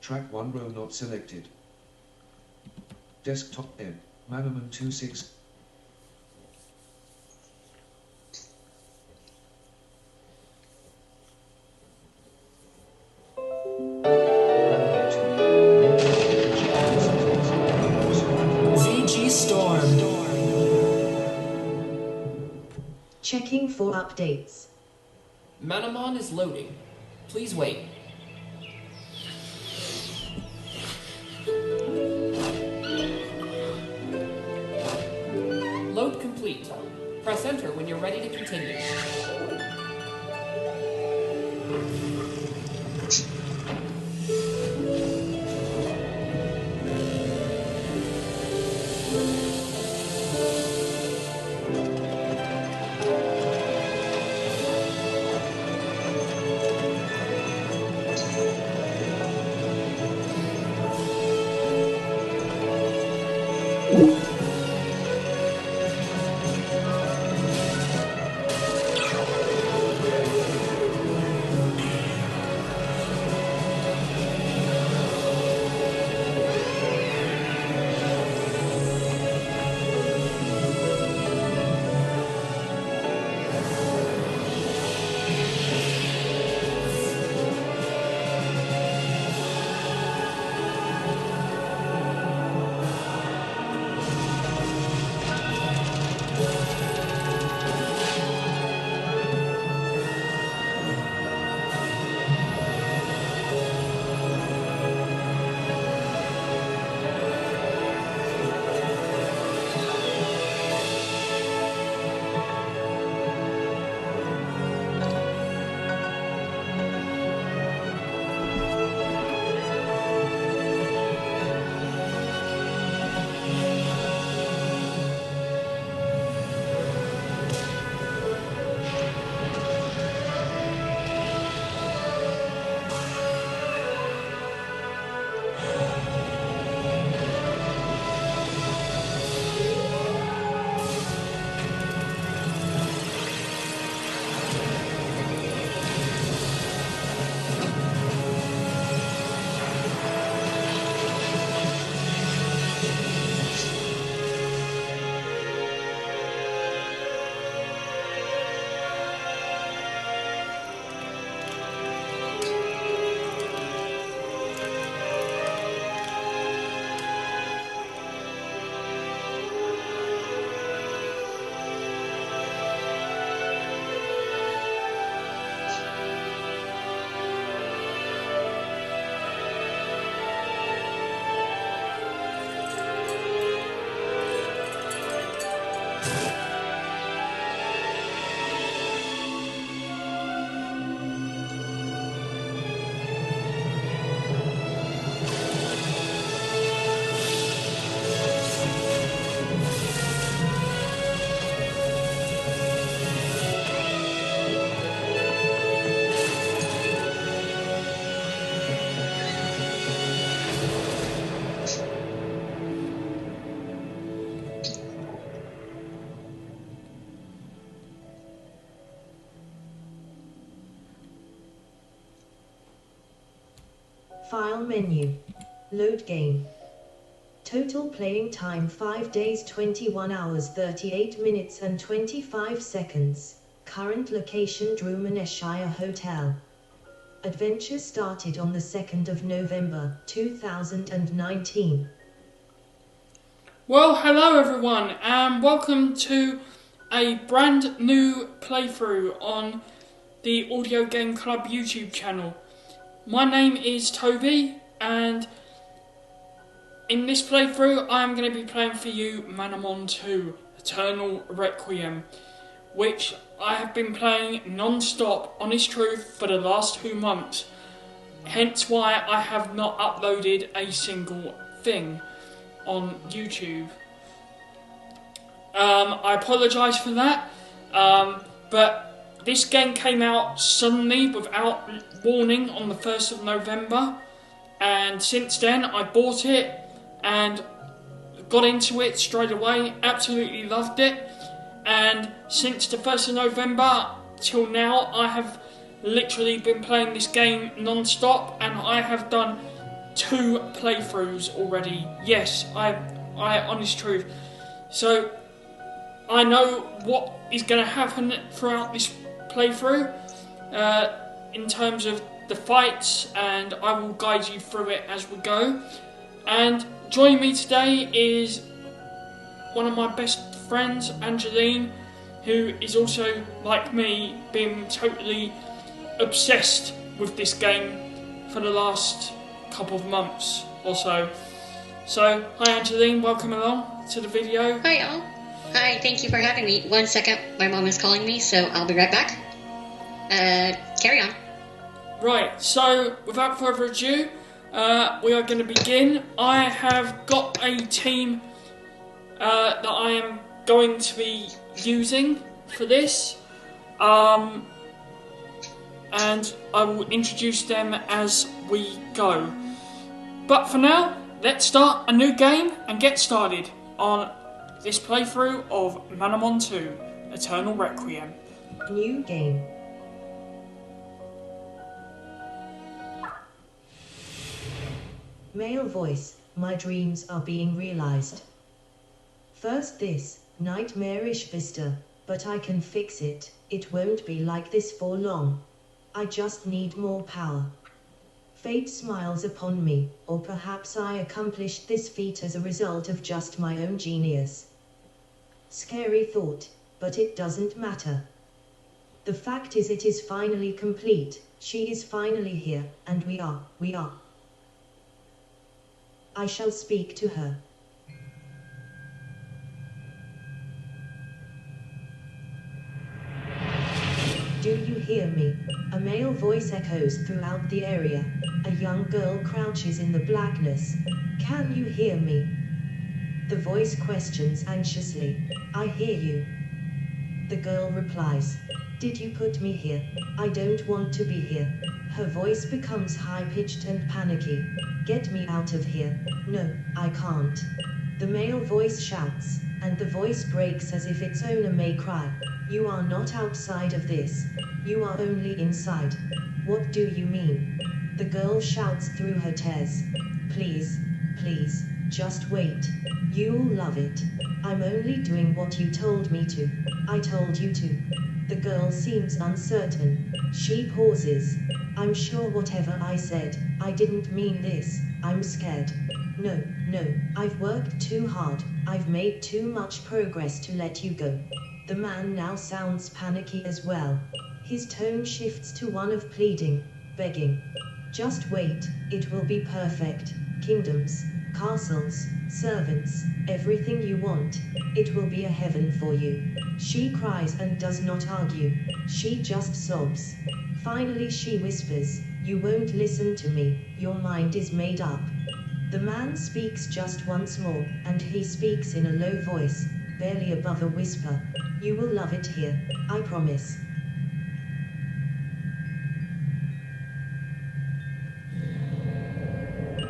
Track 1 row not selected. Desktop N. Manamon 26. VG Storm. Checking for updates. Manamon is loading. Please wait. Load complete. Press enter when you're ready to continue. File menu. Load game. Total playing time 5 days 21 hours 38 minutes and 25 seconds. Current location Drummoneshire Hotel. Adventure started on the 2nd of November 2019. Well, hello everyone, and welcome to a brand new playthrough on the Audio Game Club YouTube channel. My name is Toby, and in this playthrough I am going to be playing for you Manamon 2, Eternal Requiem, which I have been playing non-stop, honest truth, for the last 2 months, hence why I have not uploaded a single thing on YouTube. I apologise for that, but this game came out suddenly without warning on the 1st of November, and since then I bought it and got into it straight away, absolutely loved it, and since the 1st of November till now I have literally been playing this game non-stop, and I have done 2 playthroughs already. Yes, I honest truth. So I know what is going to happen throughout this playthrough in terms of the fights, and I will guide you through it as we go. And joining me today is one of my best friends, Angelene, who is also, like me, been totally obsessed with this game for the last couple of months or so. So, hi Angelene, welcome along to the video. Hi all. Hi, thank you for having me. 1 second, my mom is calling me, so I'll be right back. Carry on. Right, so without further ado, we are going to begin. I have got a team that I am going to be using for this, and I will introduce them as we go. But for now, let's start a new game and get started on this playthrough of Manamon 2, Eternal Requiem. New game. Male voice, my dreams are being realized. First this, nightmarish vista, but I can fix it, it won't be like this for long. I just need more power. Fate smiles upon me, or perhaps I accomplished this feat as a result of just my own genius. Scary thought, but it doesn't matter. The fact is it is finally complete, she is finally here, and we are. I shall speak to her. Do you hear me? A male voice echoes throughout the area. A young girl crouches in the blackness. Can you hear me? The voice questions anxiously. I hear you. The girl replies. Did you put me here? I don't want to be here. Her voice becomes high-pitched and panicky. Get me out of here. No, I can't. The male voice shouts, and the voice breaks as if its owner may cry. You are not outside of this. You are only inside. What do you mean? The girl shouts through her tears. Please, please, just wait. You'll love it. I'm only doing what you told me to. I told you to. The girl seems uncertain. She pauses. I'm sure whatever I said, I didn't mean this. I'm scared. No, I've worked too hard. I've made too much progress to let you go. The man now sounds panicky as well. His tone shifts to one of pleading, begging. Just wait, it will be perfect. Kingdoms, castles, servants, everything you want. It will be a heaven for you. She cries and does not argue. She just sobs. Finally she whispers, you won't listen to me, your mind is made up. The man speaks just once more, and he speaks in a low voice, barely above a whisper. You will love it here, I promise.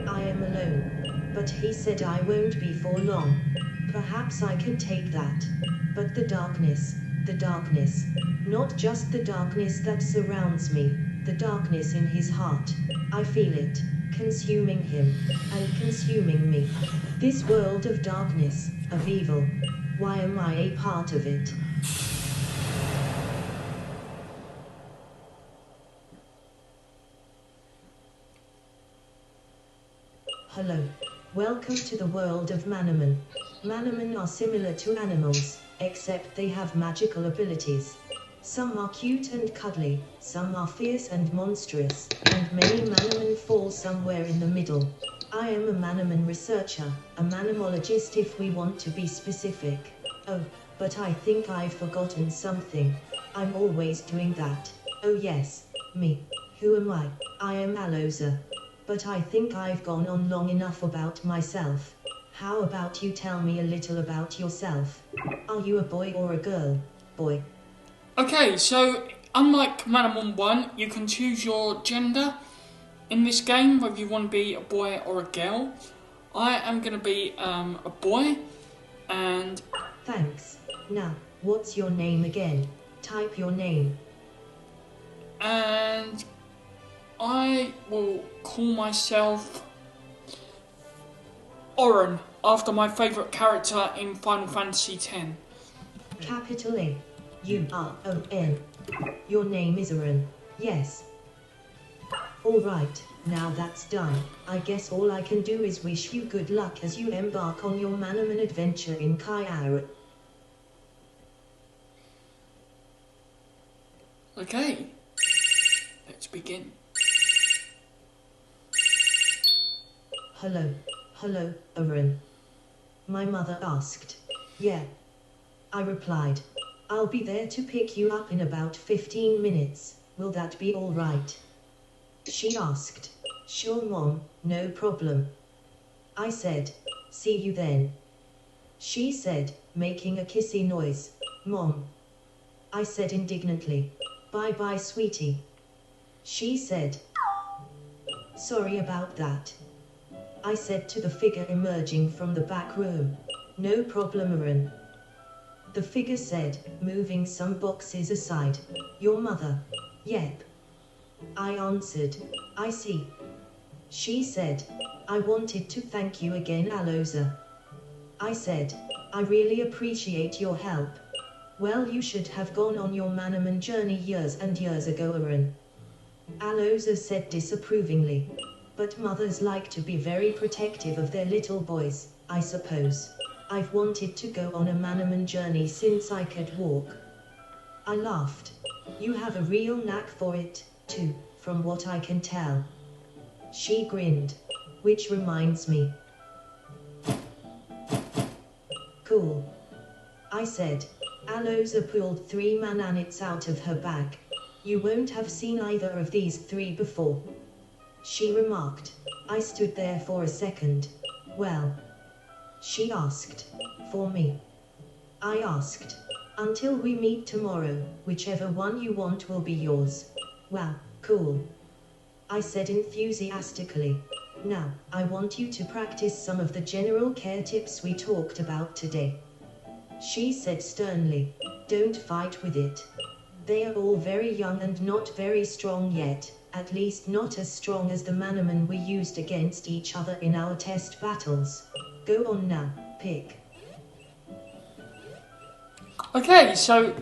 I am alone. But he said I won't be for long. Perhaps I can take that. But the darkness, not just the darkness that surrounds me, the darkness in his heart. I feel it, consuming him, and consuming me. This world of darkness, of evil. Why am I a part of it? Hello. Welcome to the world of Manamon. Manamon are similar to animals, except they have magical abilities. Some are cute and cuddly, some are fierce and monstrous, and many Manamon fall somewhere in the middle. I am a Manamon researcher, a Manamologist if we want to be specific. Oh, but I think I've forgotten something. I'm always doing that. Oh yes, me. Who am I? I am Aloza. But I think I've gone on long enough about myself. How about you tell me a little about yourself? Are you a boy or a girl? Boy. Okay, so unlike Manamon 1, you can choose your gender in this game, whether you want to be a boy or a girl. I am going to be a boy, and... Thanks. Now, what's your name again? Type your name. And I will call myself Oren, after my favourite character in Final Fantasy X. Capital A. U-R-O-N. Your name is Oren. Yes. Alright, now that's done. I guess all I can do is wish you good luck as you embark on your Manamon adventure in Kaiara. Okay, let's begin. Hello, Oren. My mother asked. Yeah. I replied. I'll be there to pick you up in about 15 minutes. Will that be all right? She asked. Sure, Mom, no problem. I said. See you then. She said, making a kissy noise. Mom. I said indignantly. Bye-bye, sweetie. She said. Sorry about that. I said to the figure emerging from the back room. No problem, Oren. The figure said, moving some boxes aside. Your mother? Yep. I answered. I see. She said. I wanted to thank you again, Aloza. I said. I really appreciate your help. Well, you should have gone on your Manamon journey years and years ago, Oren. Aloza said disapprovingly. But mothers like to be very protective of their little boys, I suppose. I've wanted to go on a Manamon journey since I could walk. I laughed. You have a real knack for it, too, from what I can tell. She grinned. Which reminds me. Cool. I said. Aloza pulled 3 mananits out of her bag. You won't have seen either of these 3 before. She remarked. I stood there for a second. Well. She asked. For me. I asked. Until we meet tomorrow, whichever one you want will be yours. Wow, cool. I said enthusiastically. Now, I want you to practice some of the general care tips we talked about today. She said sternly. Don't fight with it. They are all very young and not very strong yet. At least not as strong as the Manamon we used against each other in our test battles. Go on now, pick. Okay, so...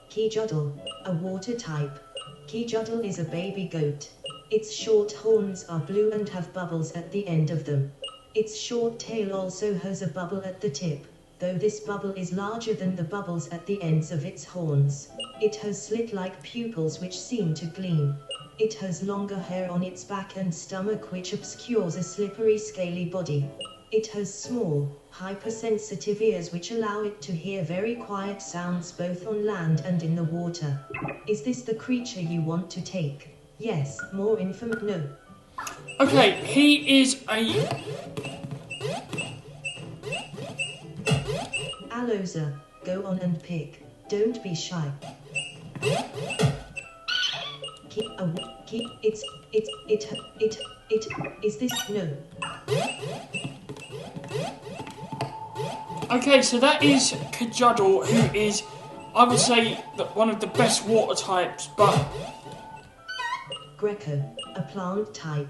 Kijuddle, a water type. Kijuddle is a baby goat. Its short horns are blue and have bubbles at the end of them. Its short tail also has a bubble at the tip, though this bubble is larger than the bubbles at the ends of its horns. It has slit-like pupils which seem to gleam. It has longer hair on its back and stomach which obscures a slippery scaly body. It has small, hypersensitive ears which allow it to hear very quiet sounds both on land and in the water. Is this the creature you want to take? Yes, more information. No. Okay, he is a... Aloza, go on and pick. Don't be shy. Is this no? Okay, so that is Kijuddle, who is, I would say, one of the best water types, but... Greco, a plant type.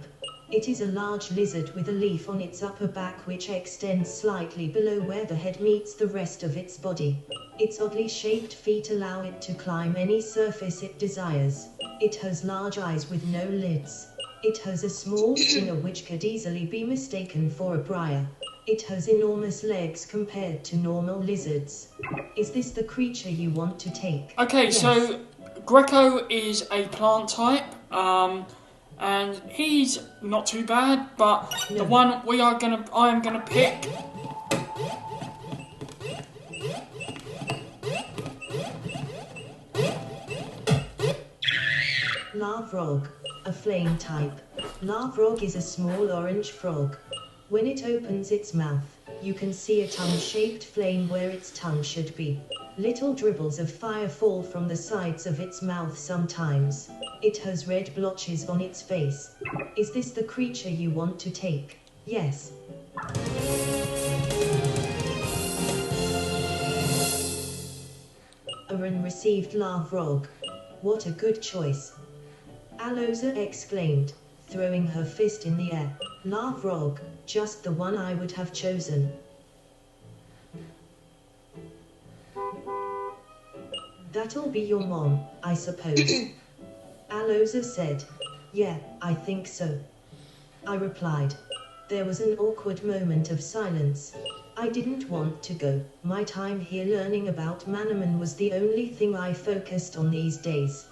It is a large lizard with a leaf on its upper back which extends slightly below where the head meets the rest of its body. Its oddly shaped feet allow it to climb any surface it desires. It has large eyes with no lids. It has a small stinger which could easily be mistaken for a briar. It has enormous legs compared to normal lizards. Is this the creature you want to take? Okay, Yes. So Greco is a plant type, and he's not too bad, but No. the one I am gonna pick. Lavrog, a flame type. Lavrog is a small orange frog. When it opens its mouth, you can see a tongue-shaped flame where its tongue should be. Little dribbles of fire fall from the sides of its mouth sometimes. It has red blotches on its face. Is this the creature you want to take? Yes. Oren received Lavrog. What a good choice. Aloza exclaimed, throwing her fist in the air. Lavrog, just the one I would have chosen. That'll be your mom, I suppose. Aloza said. Yeah, I think so. I replied. There was an awkward moment of silence. I didn't want to go. My time here learning about Manamon was the only thing I focused on these days.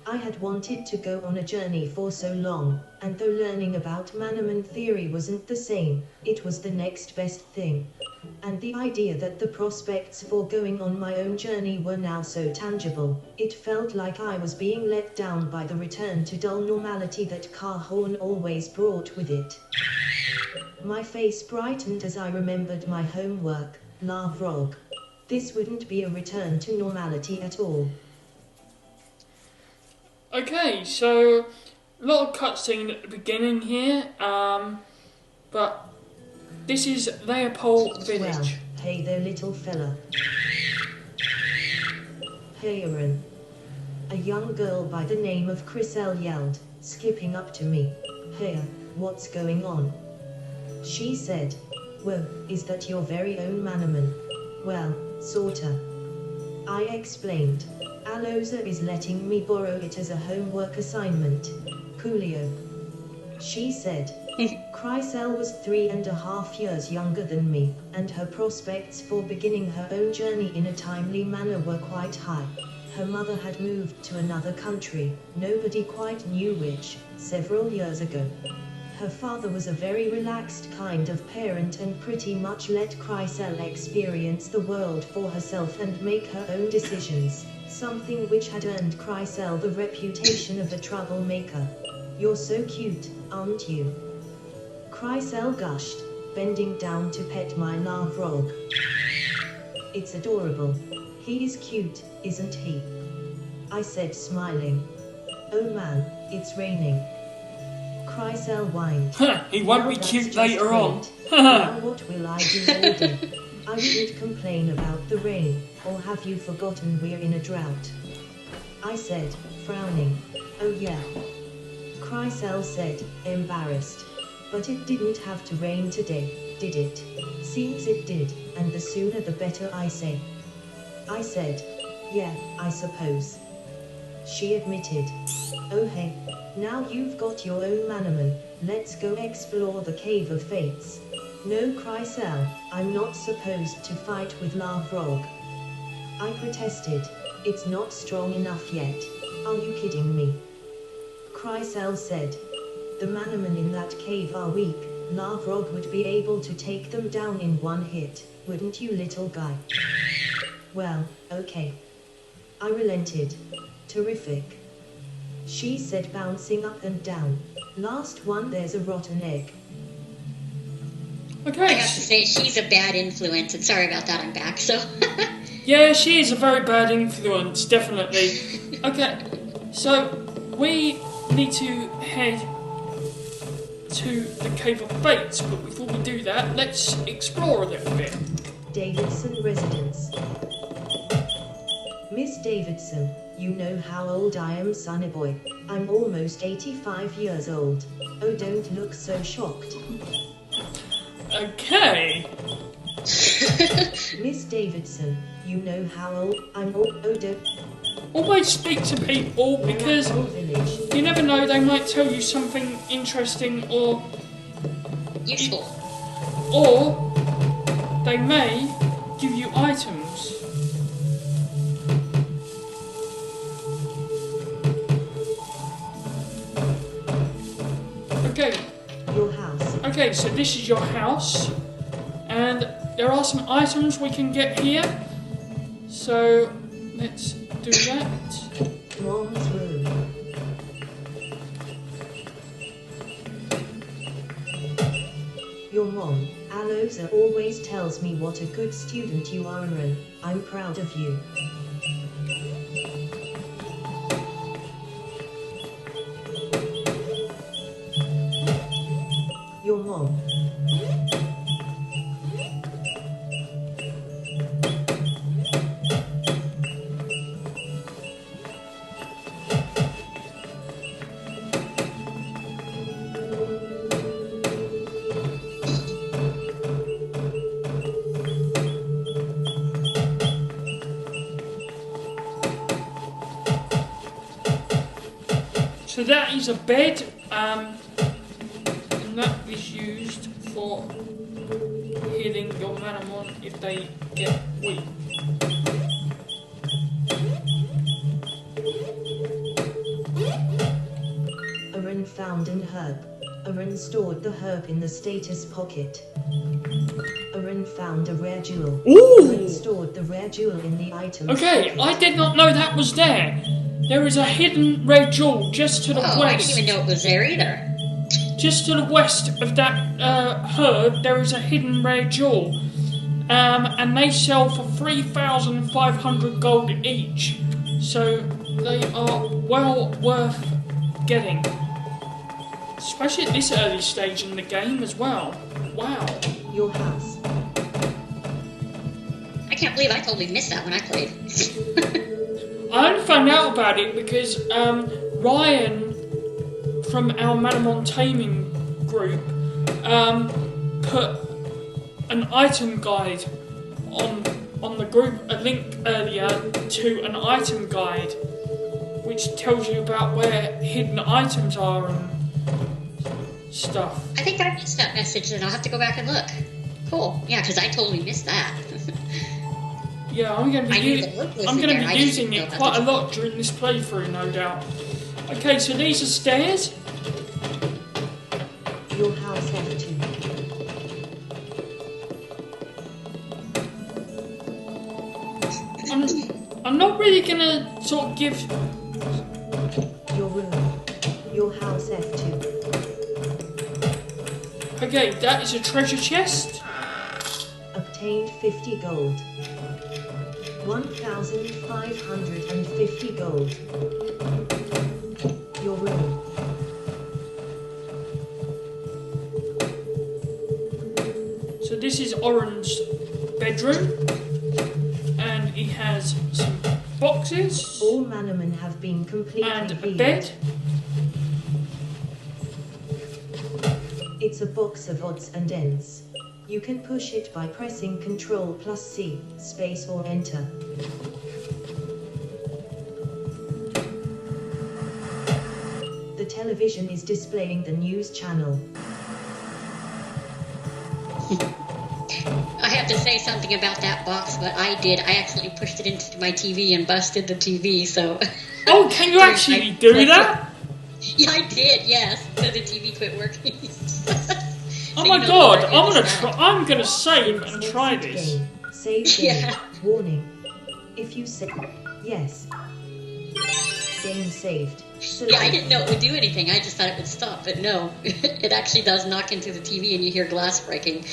I had wanted to go on a journey for so long, and though learning about Manamon theory wasn't the same, it was the next best thing. And the idea that the prospects for going on my own journey were now so tangible, it felt like I was being let down by the return to dull normality that Carhorn always brought with it. My face brightened as I remembered my homework, Lavrog. This wouldn't be a return to normality at all. Okay, so a lot of cutscene at the beginning here, but this is Leopold Village. Well, hey there, little fella. Hey, Aaron. A young girl by the name of Chriselle yelled, skipping up to me. Hey, what's going on? She said, whoa, is that your very own Manamon? Well, sorta. I explained. Aloza is letting me borrow it as a homework assignment. Coolio. She said. Chriselle was 3.5 years younger than me, and her prospects for beginning her own journey in a timely manner were quite high. Her mother had moved to another country, nobody quite knew which, several years ago. Her father was a very relaxed kind of parent and pretty much let Chriselle experience the world for herself and make her own decisions, something which had earned Chriselle the reputation of a troublemaker. You're so cute, aren't you? Chriselle gushed, bending down to pet my Lavrog. It's adorable. He is cute, isn't he? I said, smiling. Oh man, it's raining. Chriselle whined. He won't Now be that's cute just later on. great. Now what will I do all day? I wouldn't complain about the rain, or have you forgotten we're in a drought? I said, frowning. Oh yeah. Chriselle said, embarrassed. But it didn't have to rain today, did it? Seems it did, and the sooner the better, I say. I said, yeah, I suppose. She admitted. Oh hey, now you've got your own Manamon, let's go explore the Cave of Fates. No, Chriselle, I'm not supposed to fight with Lavrog. I protested. It's not strong enough yet. Are you kidding me? Chriselle said. The Manamon in that cave are weak. Lavrog would be able to take them down in one hit, wouldn't you, little guy? Well, okay. I relented. Terrific. She said, bouncing up and down. Last one, there's a rotten egg. I Okay. have to say, she's a bad influence, and sorry about that, I'm back, so... Yeah, she is a very bad influence, definitely. Okay, so we need to head to the Cave of Fates, but before we do that, let's explore a little bit. Davidson residence. Miss Davidson, you know how old I am, sonny boy. I'm almost 85 years old. Oh, don't look so shocked. Okay. Miss Davidson, you know how old I'm. Oh, don't. Always speak to people because Manamon village. you never know, they might tell you something interesting or Useful. they may give you items. Okay. Your house. Okay, so this is your house, and there are some items we can get here. So let's do that. Mom's room. Your mom, Aloza, always tells me what a good student you are, Aaron. I'm proud of you. Your mom. So that is a bed, and that is used for healing your Manamon if they get weak. Aaron found an herb. Aaron stored the herb in the status pocket. Aaron found a rare jewel. Ooh! Aaron stored the rare jewel in the items Okay, pocket. I did not know that was there. There is a hidden red jewel just to the Oh, I didn't west. even know it was there either. Just to the west of that herb, there is a hidden red jewel. And they sell for 3,500 gold each. So they are well worth getting. Especially at this early stage in the game as well. Wow. Your house. I can't believe I totally missed that when I played. I only found out about it because Ryan from our Manamon taming group put an item guide on the group, a link earlier to an item guide which tells you about where hidden items are and stuff. I think I missed that message, and I'll have to go back and look. Cool. Yeah, because I totally missed that. Yeah, I'm going to I be, knew the book was I'm in going to there, be I just using didn't it know quite a about lot during this playthrough, no doubt. Okay, so these are stairs. Your house F2. I'm not really going to sort of give... Your room. Your house F2. Okay, that is a treasure chest. Obtained 50 gold. 1,550 gold. Your room. So this is Oren's bedroom. And he has some boxes. All Manamon have been completely And a healed. bed. It's a box of odds and ends. You can push it by pressing Ctrl plus C, space or enter. The television is displaying the news channel. I have to say something about that box, but I did. I actually pushed it into my TV and busted the TV, so... Oh, can you actually do that? Yeah, I did, yes. So the TV quit working. Oh So my you know god, what, I'm it's gonna not- I'm gonna save and try Exit this. game. Save game. Yeah. Warning. If you say yes. Game saved. Yeah, I didn't know it would do anything. I just thought it would stop, but no. It actually does knock into the TV and you hear glass breaking.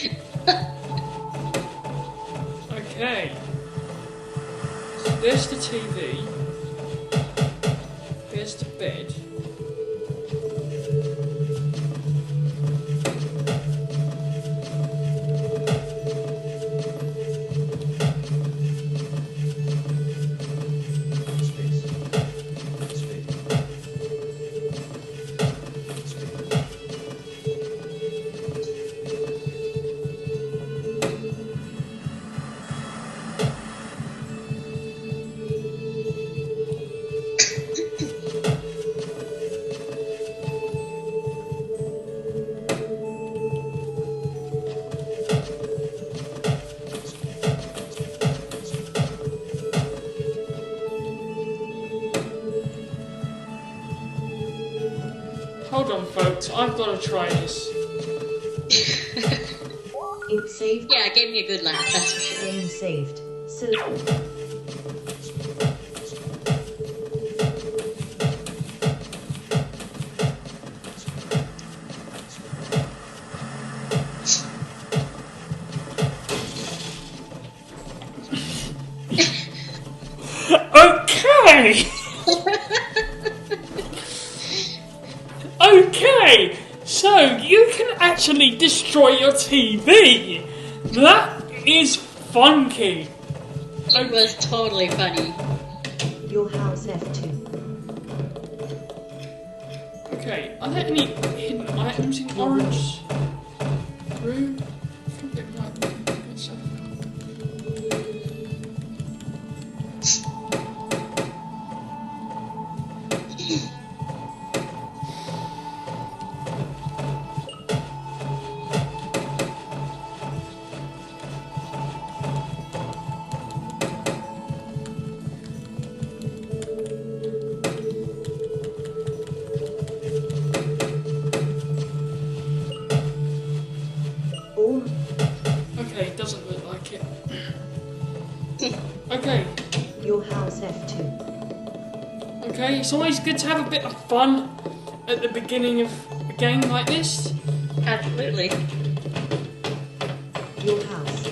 Okay. So there's the TV. There's the bed. Space. Space. Hold on, folks. I've got to try this. It saved. Yeah, it gave me a good laugh, that's for sure. Game saved. Select. Okay. Okay. So you can actually destroy your TV. That is funky. It was totally funny. Your house F2. Okay. Are there any hidden items in Orange room? I think there might be. Let's have a look. too. Okay, it's always good to have a bit of fun at the beginning of a game like this. Absolutely. Your house.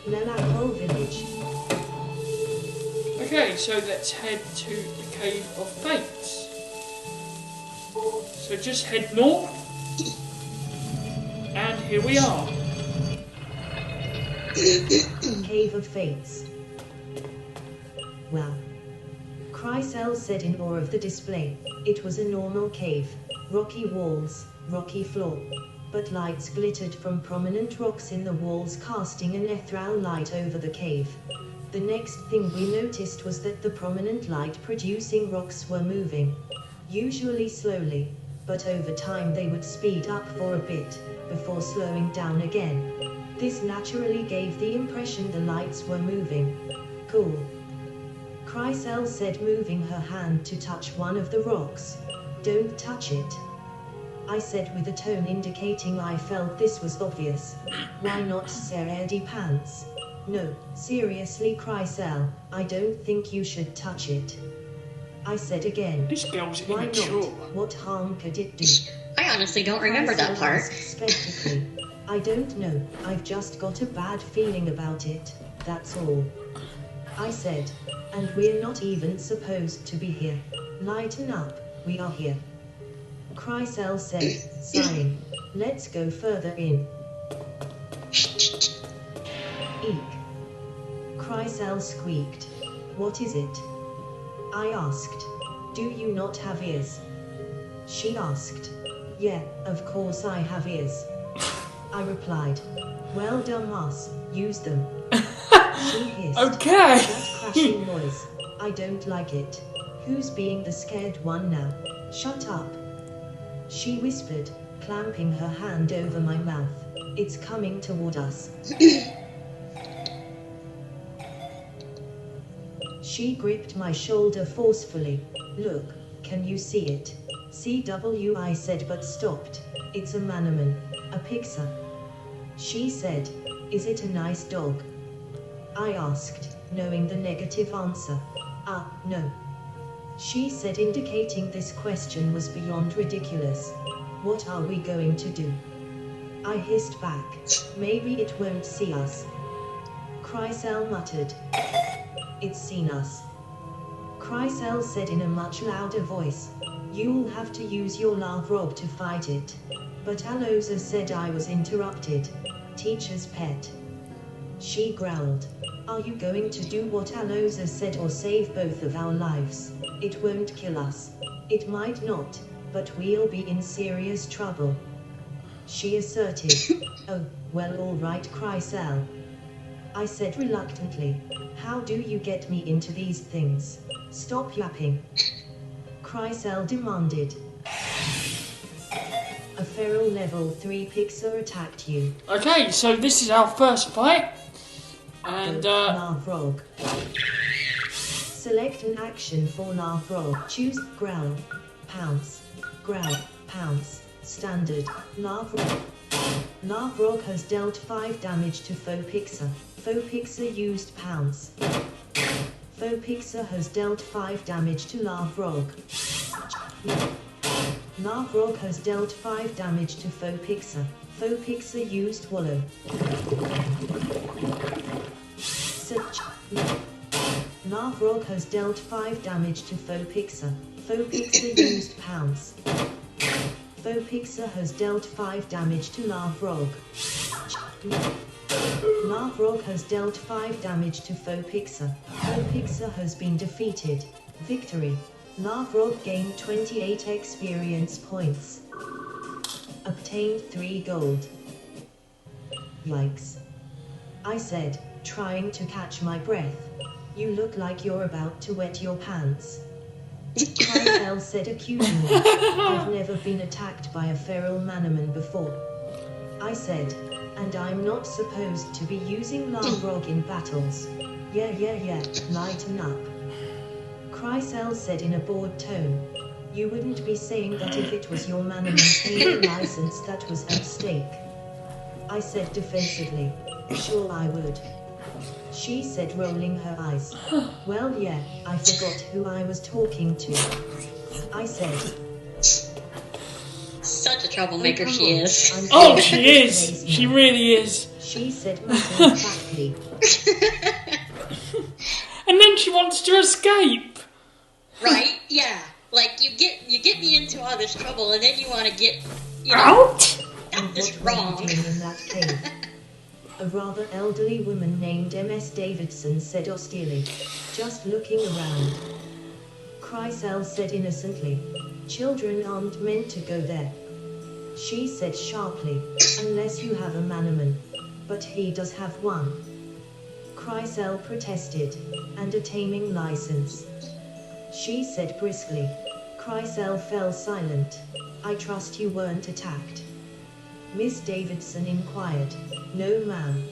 Manamon village. Okay, so let's head to the Cave of Fates. So just head north. And here we are. Cave of Fates. Wow. Chrysel said in awe of the display. It was a normal cave. Rocky walls, rocky floor. But lights glittered from prominent rocks in the walls, casting an ethereal light over the cave. The next thing we noticed was that the prominent light-producing rocks were moving. Usually slowly, but over time they would speed up for a bit, before slowing down again. This naturally gave the impression the lights were moving. Cool. Chrysel said, moving her hand to touch one of the rocks. Don't touch it. I said with a tone indicating I felt this was obvious. Why not, Sarah Pants? No, seriously, Chrysel, I don't think you should touch it. I said again. This girl's Why immature. not? What harm could it do? I honestly don't remember that Chrysel part. asked skeptically. I don't know, I've just got a bad feeling about it, that's all. I said, and we're not even supposed to be here. Lighten up, we are here. Chrysel said, sighing, let's go further in. Eek. Chrysel squeaked. What is it? I asked. Do you not have ears? She asked. Yeah, of course I have ears. I replied. Well, dumbass, use them. She hissed. Okay. That crashing noise. I don't like it. Who's being the scared one now? Shut up. She whispered, clamping her hand over my mouth. It's coming toward us. She gripped my shoulder forcefully. Look, can you see it? CW, I said, but stopped. It's a Manamon, a pixar. She said, is it a nice dog? I asked, knowing the negative answer. No. She said, indicating this question was beyond ridiculous. What are we going to do? I hissed back. Maybe it won't see us. Chrysel muttered. It's seen us. Chrysel said in a much louder voice. You'll have to use your love rob to fight it. But Aloza said I was interrupted. Teacher's pet. She growled. Are you going to do what Aloza said or save both of our lives? It won't kill us. It might not, but we'll be in serious trouble. She asserted. Oh, well, all right, Chrysel. I said reluctantly. How do you get me into these things? Stop yapping. Chrysel demanded. A feral level 3 pixar attacked you. Okay, so this is our first fight. And, Larvrog. Select an action for Larvrog. Choose Growl, Pounce, Grab, Pounce, Standard, Larvrog. Larvrog has dealt 5 damage to Faux Pixar. Faux Pixar used Pounce. Faux Pixar has dealt 5 damage to Larvrog. Larvrog has dealt 5 damage to Faux Pixar. Faux Pixar used Wallow. Larvrog has dealt 5 damage to Faux Pixar. Faux Pixar used Pounce. Faux Pixar has dealt 5 damage to Larvrog. Larvrog has dealt 5 damage to Faux Pixar. Faux Pixar has been defeated. Victory. Larvrog gained 28 experience points. Obtained 3 gold. Yikes. I said, trying to catch my breath. You look like you're about to wet your pants. Chrysel said accusingly. I've never been attacked by a feral Manamon before. I said, and I'm not supposed to be using Larvrog in battles. Yeah, lighten up. Chrysel said in a bored tone. You wouldn't be saying that if it was your Manamon paying license that was at stake. I said defensively. Sure I would. She said, rolling her eyes. Well yeah, I forgot who I was talking to. I said. Such a troublemaker Oh, come she on. is. I'm Oh, going she this is. place She now. really is. She said matter of factly. And then she wants to escape. Right? Yeah. Like you get me into all this trouble, and then you want to get Out? And this what were you wrong. doing in that cave? A rather elderly woman named M.S. Davidson said austerely, just looking around. Chrysel said innocently, children aren't meant to go there. She said sharply, unless you have a Manamon. But he does have one. Chrysel protested, and a taming license. She said briskly. Chrysel fell silent. I trust you weren't attacked. Miss Davidson inquired. No ma'am.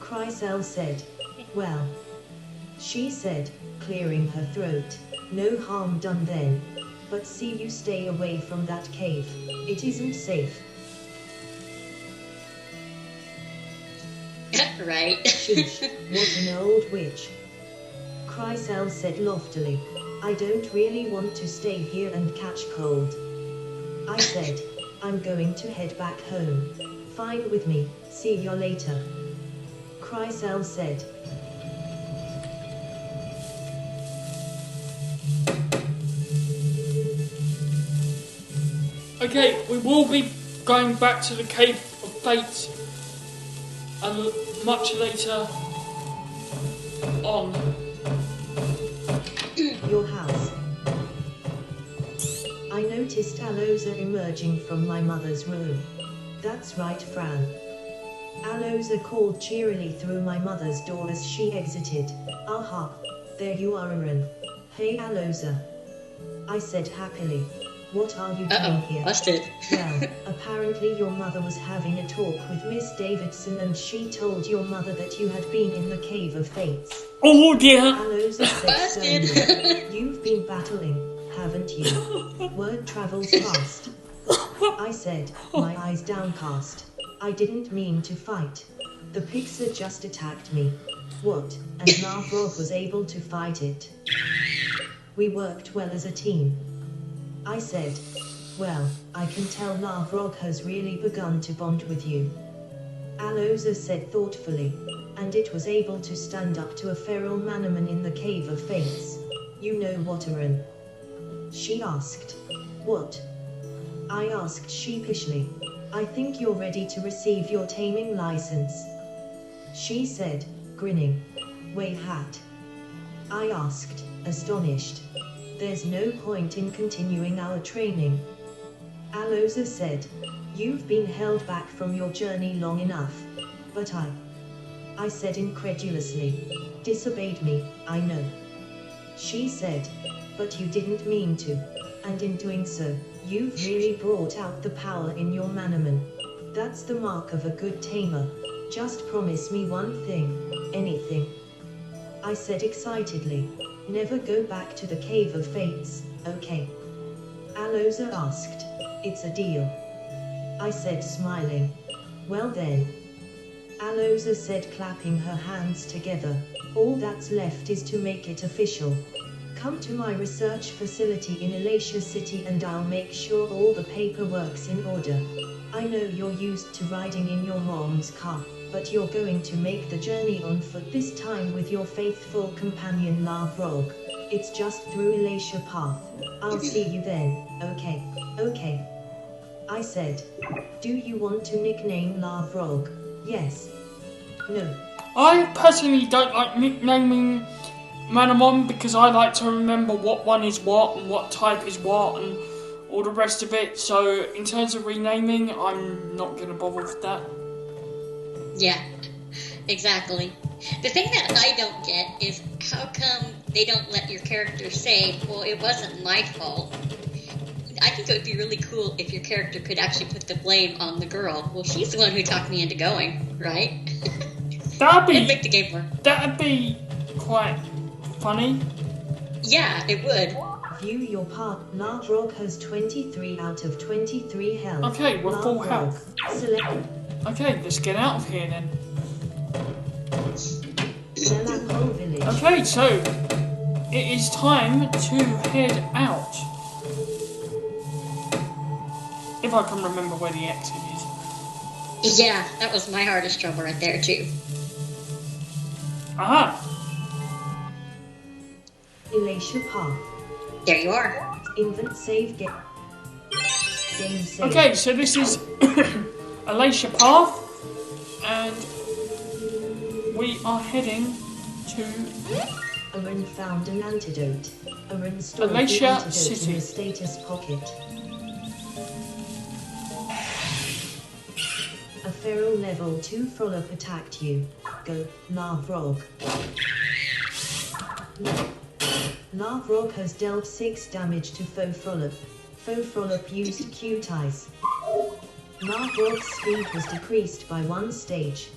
Chrysel said. Well. She said, clearing her throat. No harm done then. But see you stay away from that cave. It isn't safe. Right. Shush, what an old witch. Chrysel said loftily. I don't really want to stay here and catch cold. I said, I'm going to head back home. Fine with me, see you later. Chrysel said. Okay, we will be going back to the Cave of Fate much later on. Your house. I noticed Aloza emerging from my mother's room. That's right, Fran. Aloza called cheerily through my mother's door as she exited. Aha, there you are, Aaron. Hey, Aloza. I said happily. What are you doing here? Busted. Well, apparently your mother was having a talk with Miss Davidson and she told your mother that you had been in the Cave of Fates. Oh dear! Aloza said Busted. sternly. You've been battling, haven't you? Word travels fast. I said, my eyes downcast. I didn't mean to fight. The Pixar just attacked me. What? And Lavrov was able to fight it. We worked well as a team. I said, well, I can tell Lavrov has really begun to bond with you. Aloza said thoughtfully, and it was able to stand up to a feral Manamon in the Cave of Fates. You know what, Aaron? She asked. What? I asked sheepishly. I think you're ready to receive your taming license. She said, grinning. Wait, hat. I asked, astonished. There's no point in continuing our training. Aloza said, you've been held back from your journey long enough. But I said incredulously. Disobeyed me, I know. She said, but you didn't mean to. And in doing so, you've really brought out the power in your Manamon. That's the mark of a good tamer. Just promise me one thing, anything. I said excitedly. Never go back to the Cave of Fates, okay? Aloza asked. It's a deal. I said smiling. Well then. Aloza said clapping her hands together. All that's left is to make it official. Come to my research facility in Alacia City and I'll make sure all the paperwork's in order. I know you're used to riding in your mom's car, but you're going to make the journey on foot this time with your faithful companion Lavrov. It's just through Alacia Path. I'll see you then, okay? Okay. I said. Do you want to nickname Lavrov? Yes. No. I personally don't like nicknaming Manamon because I like to remember what one is what and what type is what and all the rest of it. So in terms of renaming, I'm not going to bother with that. Yeah, exactly. The thing that I don't get is how come they don't let your character say, well, it wasn't my fault. I think it would be really cool if your character could actually put the blame on the girl. Well, she's the one who talked me into going, right? It'd make the game work. That'd be quite funny. Yeah, it would. View your part. Navrog has 23 out of 23 health. Okay, we're full Navrog. health. Select Okay, let's get out of here then. Manamon village. Okay, so it is time to head out. If I can remember where the exit is. Yeah, that was my hardest trouble right there too. Aha! Elisha Park. There you are. Invent save game. Game save. Okay, so this is Elisha Path, and we are heading to Aaron found an antidote. Aaron stored the Elisha antidote City. in the status pocket. A feral level 2 Frolop attacked you. Go, Navrog. Navrog has dealt 6 damage to Faux Frolop. Faux Frolop used cute eyes. Navrog's speed was decreased by 1 stage.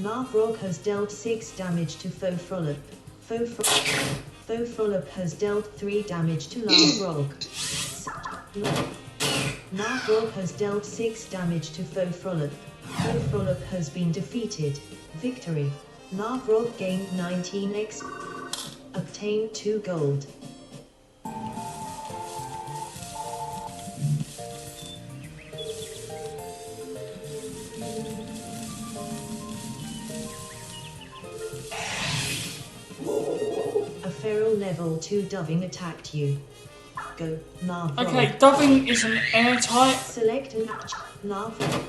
Navrog has dealt 6 damage to Faux Frolop. Faux Frolop has dealt 3 damage to Navrog. Navrog has dealt 6 damage to Faux Frolop. Faux Frolop has been defeated. Victory. Navrog gained 19 XP. Obtained 2 gold. A feral level 2 doving attacked you. Go, Navrog. Okay, doving is an airtight. Select an Navrog.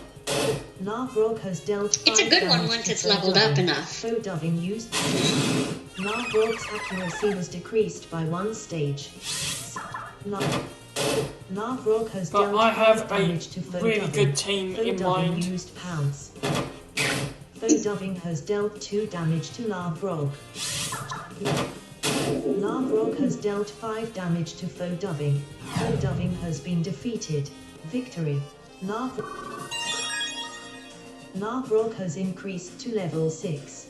Navrog has dealt 5 It's a good one damage once to it's Faux leveled up doving. enough. Faux doving used. Navrog's accuracy was decreased by 1 stage. Navrog has But dealt I 5 have a damage to Faux really doving. good team Faux in doving mind. used pounce. Faux doving has dealt 2 damage to Navrog. Navrog has dealt 5 damage to Faux doving. Faux doving has been defeated. Victory. Navrog has increased to level 6.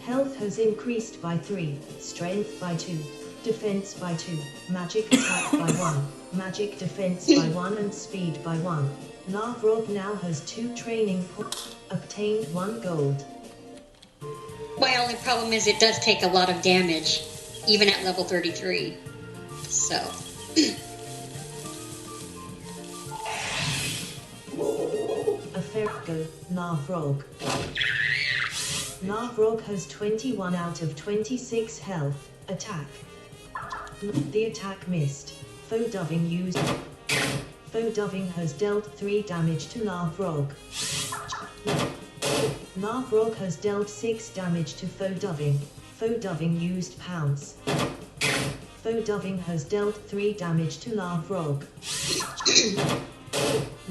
Health has increased by 3, strength by 2, defense by 2, magic attack by 1, magic defense by 1 and speed by 1. Navrog now has 2 training points. Obtained 1 gold. My only problem is it does take a lot of damage, even at level 33. So, A Fergo, Navrog. Navrog has 21 out of 26 health. Attack. The attack missed. Faux doving used. Faux doving has dealt 3 damage to Navrog. Navrog has dealt 6 damage to Faux doving. Faux doving used pounce. Faux doving has dealt 3 damage to Navrog.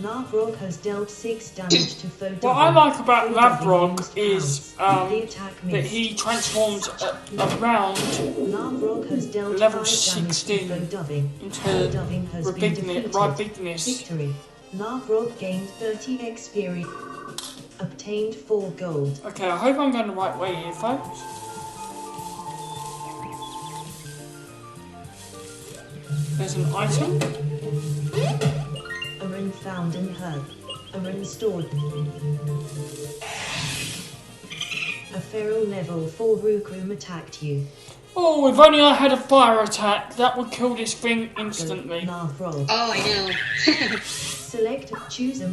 Navrog has dealt 6 damage to Faux doving. What I like about Faux doving Navrog used is pounce. The attack that missed. he transforms around Navrog has dealt level 5 damage 16 to Faux doving. into Faux doving has been defeated. bigness. Victory. Navrog gained 30 experience. Obtained 4 gold. Okay, I hope I'm going the right way here, folks. There's an item. Aaron found an herb. Aaron stored. A feral level 4 Rookroom attacked you. Oh, if only I had a fire attack, that would kill this thing instantly. Navrog. oh, I know. Select, choose a...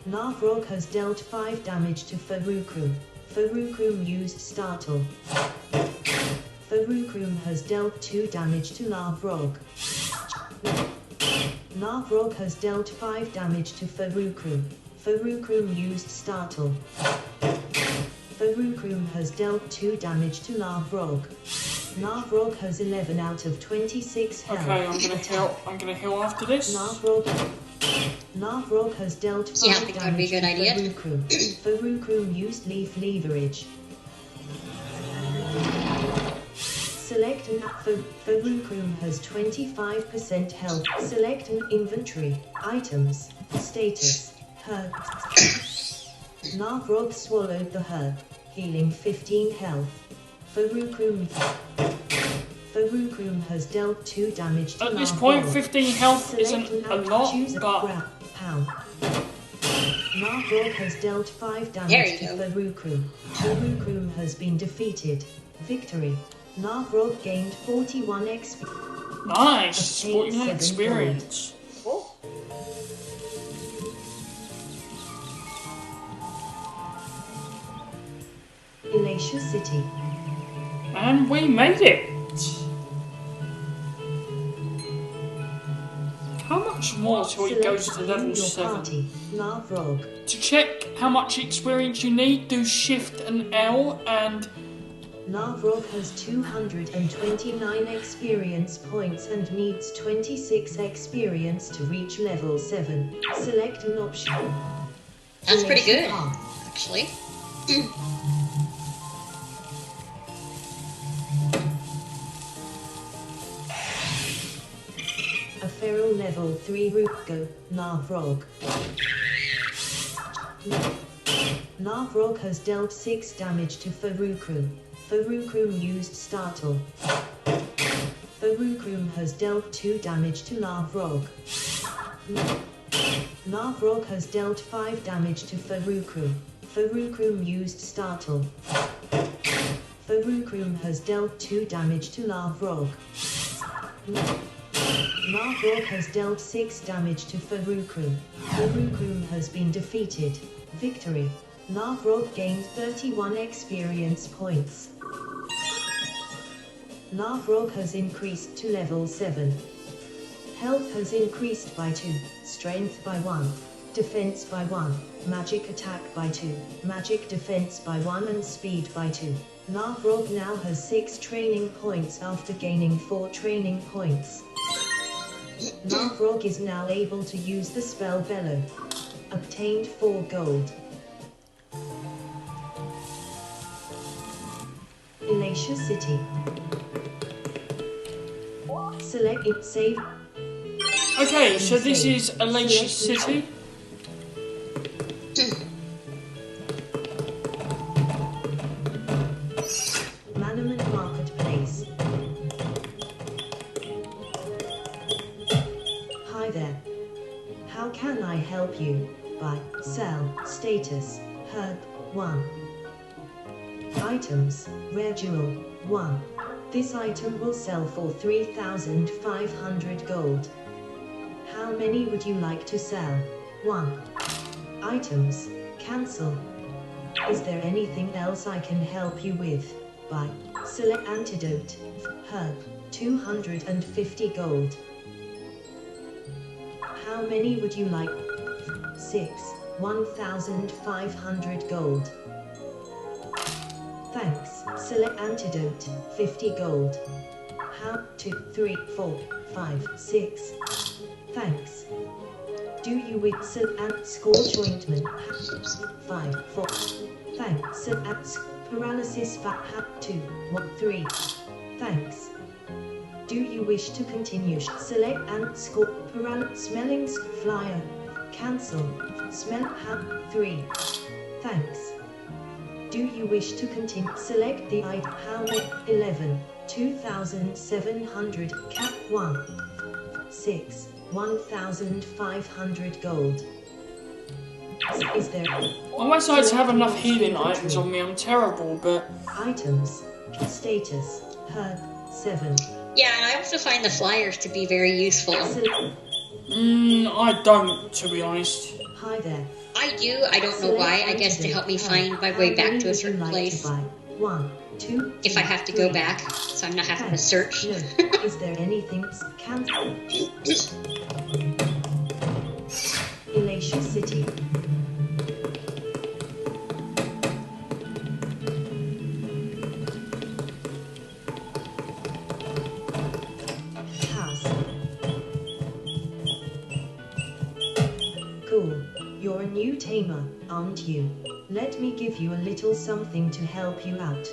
Navrog has dealt 5 damage to Farukrum. Farukrum used Startle. Farukrum has dealt 2 damage to Navrog. Navrog has dealt 5 damage to Farukrum. Farukrum used Startle. Farukrum has dealt 2 damage to Navrog. Navrog has 11 out of 26 health. Okay, I'm gonna heal after this. Navrog has dealt 5 Yeah, I think that would be a good damage idea. to Farukrum. Farukrum used leaf leverage. Select an Farukrum has 25% health. Select an inventory. Items. Status. Herb. Navrog swallowed the herb, healing 15 health. Farukrum. Farukrum has dealt 2 damage to At this Larvrog. point, 15 health Select isn't a now to lot, choose a but grab. Pound. Larvrog has dealt 5 There damage you to go. Farukrum. Farukrum has been defeated. Victory. Larvrog gained 41 XP. nice. Obtain 49 7 experience. Elatia City. And we made it. How much more till he goes to Select level your 7? party. Larvrog. To check how much experience you need, do Shift and L, and Larvrog has 229 experience points and needs 26 experience to reach level 7. Select an option. That's pretty Elatia good, Path. actually. A feral level 3 Rupko, Larvrog. Larvrog has dealt 6 damage to Farukrum. Farukrum used Startle. Farukrum has dealt 2 damage to Larvrog. Larvrog has dealt 5 damage to Farukrum. Farukrum used Startle. Farukrum has dealt 2 damage to Larvrog. Larvrog has dealt 6 damage to Farukrum. Farukrum has been defeated. Victory. Larvrog gained 31 experience points. Larvrog has increased to level 7. Health has increased by 2, strength by 1, defense by 1, magic attack by 2, magic defense by 1 and speed by 2. Larvrog now has 6 training points after gaining 4 training points. Larvrog is now able to use the spell Bellow. Obtained 4 gold. Elatia City. Select it, save. okay, so this is Elatia City. Manamon Marketplace. Hi there. How can I help you? Buy, sell, status, herb, 1. Items, rare jewel, 1. This item will sell for 3,500 gold. How many would you like to sell? 1. Items, cancel. Is there anything else I can help you with? Buy, select antidote, herb, 250 gold. How many would you like? 6, 1,500 gold. Thanks. Select antidote, 50 gold. How? 2, 3, 4, 5, 6. Thanks. Do you wish at scorch ointment? 5, 4. Thanks. At paralysis fat 2, 1, 3. Thanks. Do you wish to continue? Select and score smelling flyer. Cancel. Smell 3. Thanks. Do you wish to continue? Select the item. How many? 11. 2,700. Cap 1. 6. 1,500 gold. Is there? I wish I'd have enough healing items on me. I'm terrible, but Items. Status. Herb. 7. Yeah, and I also find the flyers to be very useful. I don't, to be honest. Hi there. I do, I don't know why, I guess to help me find my way back to a certain place. 1, 2, If I have to go back, so I'm not having to search. No. Is there anything? Cancel. Elatia City. House. Cool. You're a new tamer, aren't you? Let me give you a little something to help you out.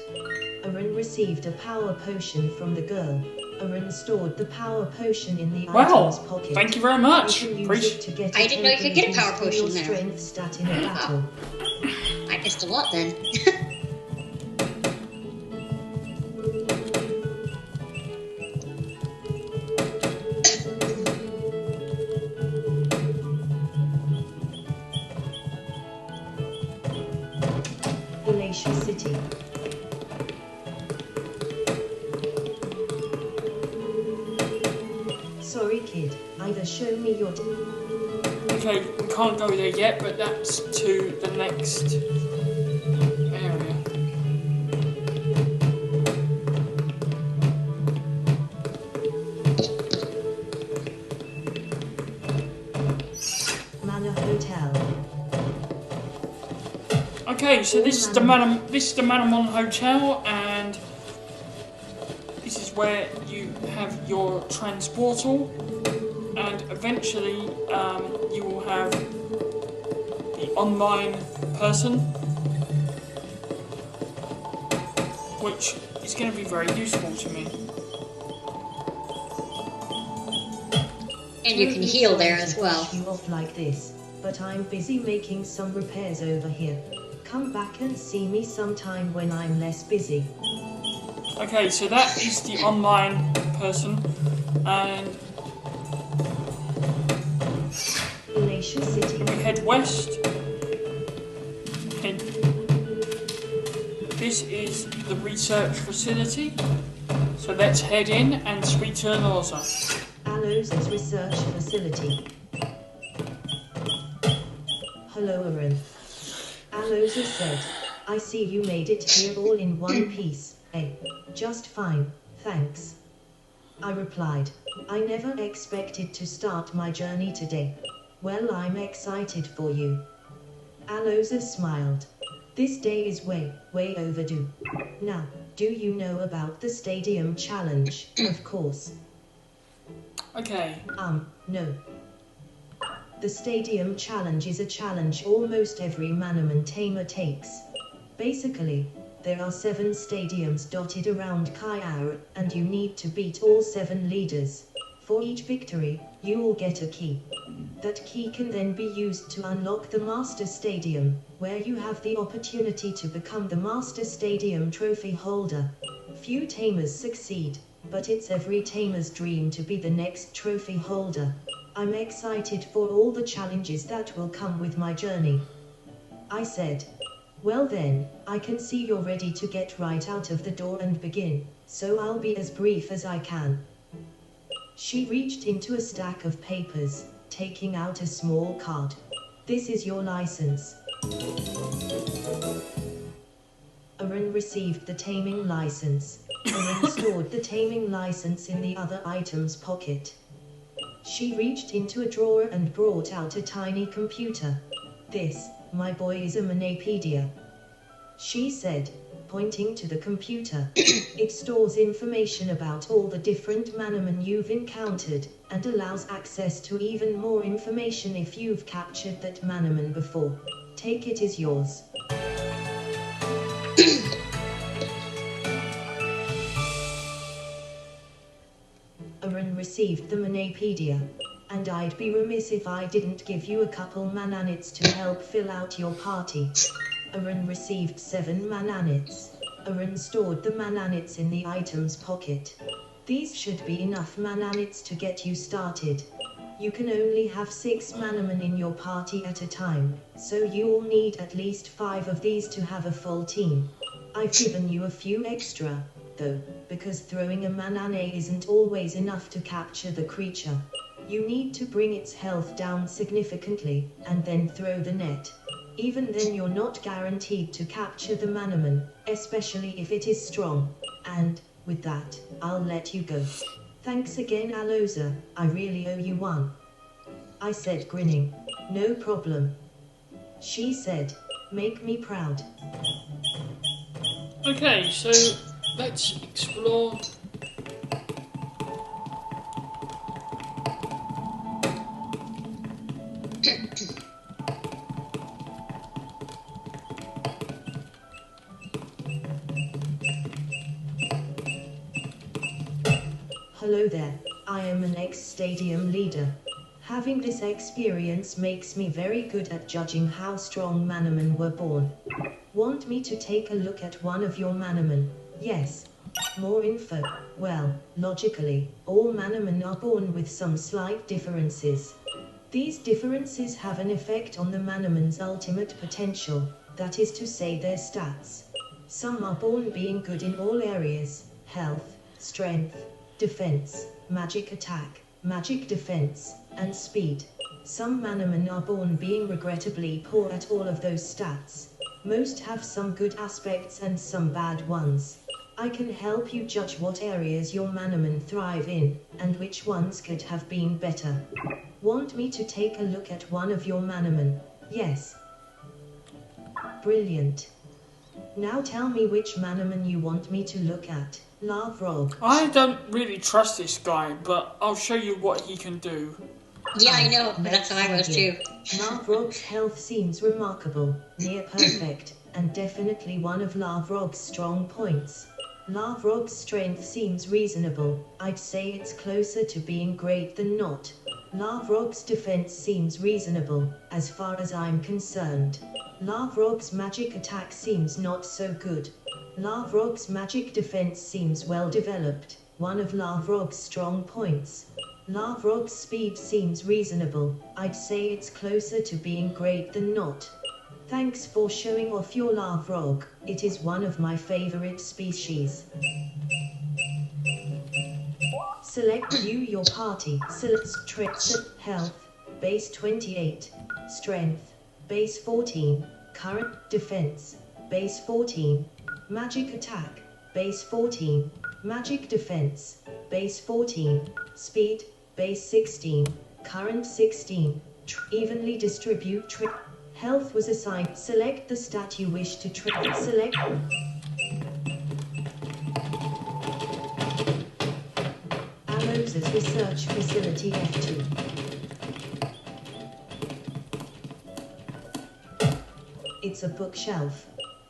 Aaron received a power potion from the girl. Aaron stored the power potion in the item's pocket. Thank you very much. You can use it to get I didn't know you could get a power temporary potion boost for there. your strength stat in a battle. I missed a lot then. Glacier City. Sorry kid, either show me your... Okay, we can't go there yet, but that's to the next area. Manor Hotel. Okay, so this is the Manamon Hotel, and this is where you have your transportal, and eventually you will have the online person, which is going to be very useful to me. And you can heal there as well. You off like this, but I'm busy making some repairs over here. Come back and see me sometime when I'm less busy. Okay, so that is the online person, and Glacier City. we head west. And this is the research facility, so let's head in and speak to Rosse. Alos's research facility. Hello, Aaron. Alosa said, I see you made it here all in one piece, eh? Just fine, thanks. I replied, I never expected to start my journey today. Well, I'm excited for you. Alosa smiled. This day is way overdue. Now, do you know about the stadium challenge? Of course. Okay. No. The Stadium Challenge is a challenge almost every Manamon tamer takes. Basically, there are 7 stadiums dotted around Kaiar, and you need to beat all 7 leaders. For each victory, you will get a key. That key can then be used to unlock the Master Stadium, where you have the opportunity to become the Master Stadium trophy holder. Few tamers succeed, but it's every tamer's dream to be the next trophy holder. I'm excited for all the challenges that will come with my journey. I said. Well then, I can see you're ready to get right out of the door and begin, so I'll be as brief as I can. She reached into a stack of papers, taking out a small card. This is your license. Aaron received the taming license. Aaron stored the taming license in the other item's pocket. She reached into a drawer and brought out a tiny computer. This, my boy, is a Manapedia. She said, pointing to the computer. It stores information about all the different Manamon you've encountered, and allows access to even more information if you've captured that Manamon before. Take it as yours. Aaron received the Manapedia, and I'd be remiss if I didn't give you a couple mananits to help fill out your party. Aaron received 7 mananits. Aaron stored the mananits in the item's pocket. These should be enough mananits to get you started. You can only have 6 Manamon in your party at a time, so you'll need at least 5 of these to have a full team. I've given you a few extra, though, because throwing a Manane isn't always enough to capture the creature. You need to bring its health down significantly, and then throw the net. Even then you're not guaranteed to capture the Manamon, especially if it is strong. And, with that, I'll let you go. Thanks again, Alosa, I really owe you one. I said, grinning. No problem. She said, make me proud. Okay, so let's explore. Hello there, I am an ex-stadium leader. Having this experience makes me very good at judging how strong Manamon were born. Want me to take a look at one of your Manamon? Yes. More info. Well, logically, all Manamon are born with some slight differences. These differences have an effect on the Manamon's ultimate potential, that is to say their stats. Some are born being good in all areas: health, strength, defense, magic attack, magic defense, and speed. Some Manamon are born being regrettably poor at all of those stats. Most have some good aspects and some bad ones. I can help you judge what areas your Manamon thrive in, and which ones could have been better. Want me to take a look at one of your Manamon? Yes. Brilliant. Now tell me which Manamon you want me to look at. Lavrog. I don't really trust this guy, but I'll show you what he can do. Yeah, I know. That's how I was too. Lavrog's health seems remarkable, near perfect, and definitely one of Lavrog's strong points. Lavrog's strength seems reasonable. I'd say it's closer to being great than not. Lavrog's defense seems reasonable, as far as I'm concerned. Lavrog's magic attack seems not so good. Lavrog's magic defense seems well developed, one of Lavrog's strong points. Lavrog's speed seems reasonable. I'd say it's closer to being great than not. Thanks for showing off your Lavrog. It is one of my favorite species. Select view your party. Select traits, health, base 28, strength, base 14, current defense, base 14, magic attack, base 14, magic defense, base 14, speed, base 16, current 16, evenly distribute health was assigned. Select the stat you wish to select. Alos's Research Facility F2. It's a bookshelf.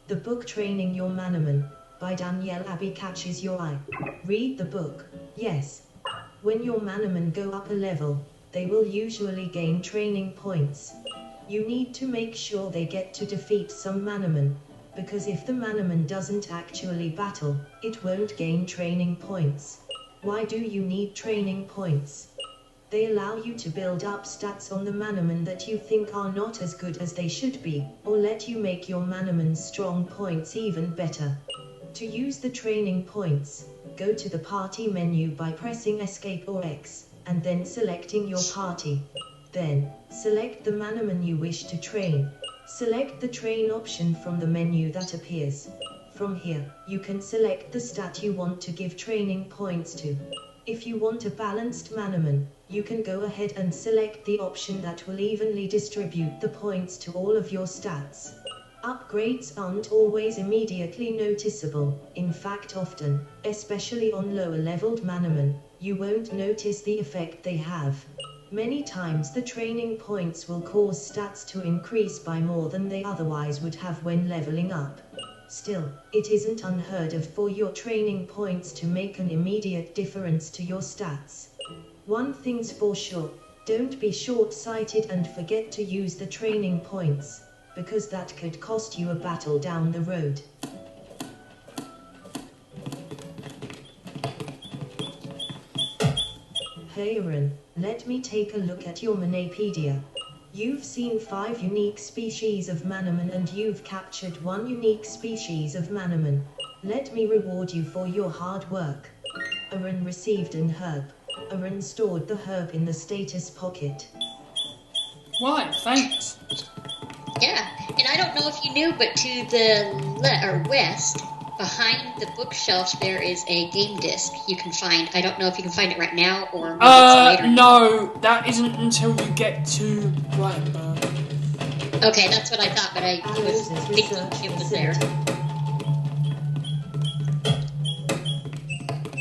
The book Training Your Manamon by Danielle Abbey catches your eye. Read the book. Yes. When your Manamon go up a level, they will usually gain training points. You need to make sure they get to defeat some Manamon, because if the Manamon doesn't actually battle, it won't gain training points. Why do you need training points? They allow you to build up stats on the Manamon that you think are not as good as they should be, or let you make your Manamon's strong points even better. To use the training points, go to the party menu by pressing Escape or X, and then selecting your party. Then, select the Manamon you wish to train. Select the train option from the menu that appears. From here, you can select the stat you want to give training points to. If you want a balanced Manamon, you can go ahead and select the option that will evenly distribute the points to all of your stats. Upgrades aren't always immediately noticeable. In fact, often, especially on lower-leveled Manamon, you won't notice the effect they have. Many times the training points will cause stats to increase by more than they otherwise would have when leveling up. Still, it isn't unheard of for your training points to make an immediate difference to your stats. One thing's for sure, don't be short-sighted and forget to use the training points, because that could cost you a battle down the road. Hey Aaron, let me take a look at your Manapedia. You've seen 5 unique species of Manamon and you've captured 1 unique species of Manamon. Let me reward you for your hard work. Aaron received an herb. Aaron stored the herb in the status pocket. Right, thanks. Yeah, and I don't know if you knew, but to the west, behind the bookshelf, there is a game disc you can find. I don't know if you can find it right now or maybe it's later. No, that isn't until you get to Blackburn. Okay, that's what I thought, but I was thinking it was there.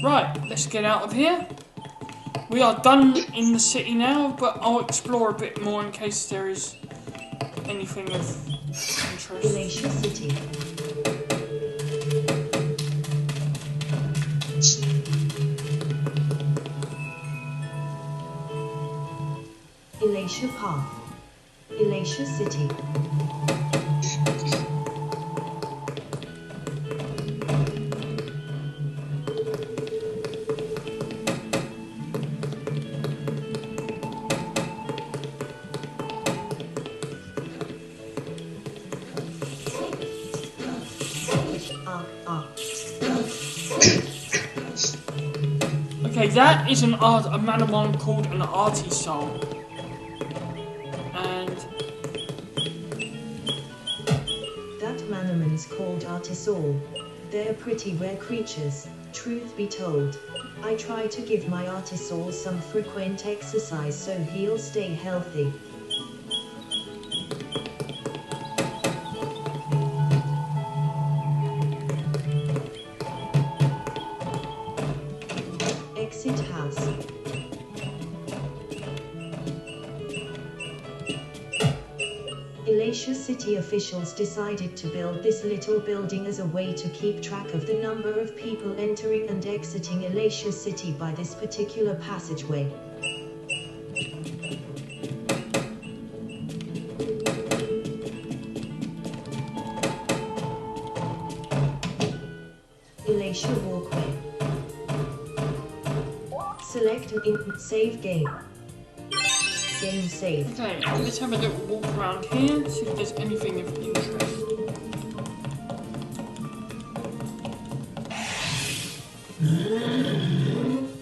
Right, let's get out of here. We are done in the city now, but I'll explore a bit more in case there is anything of interest. Elisha City. Elisha Path. Elisha City. Okay, that is a Manamon called an Artie Soul. And That Manamon's called Artisol. They're pretty rare creatures, truth be told. I try to give my Artisol some frequent exercise so he'll stay healthy. Exit house. Elisha City officials decided to build this little building as a way to keep track of the number of people entering and exiting Elisha City by this particular passageway. Elisha walkway. Select an save game. Game saved. okay, let's have a little walk around here, see if there's anything of interest.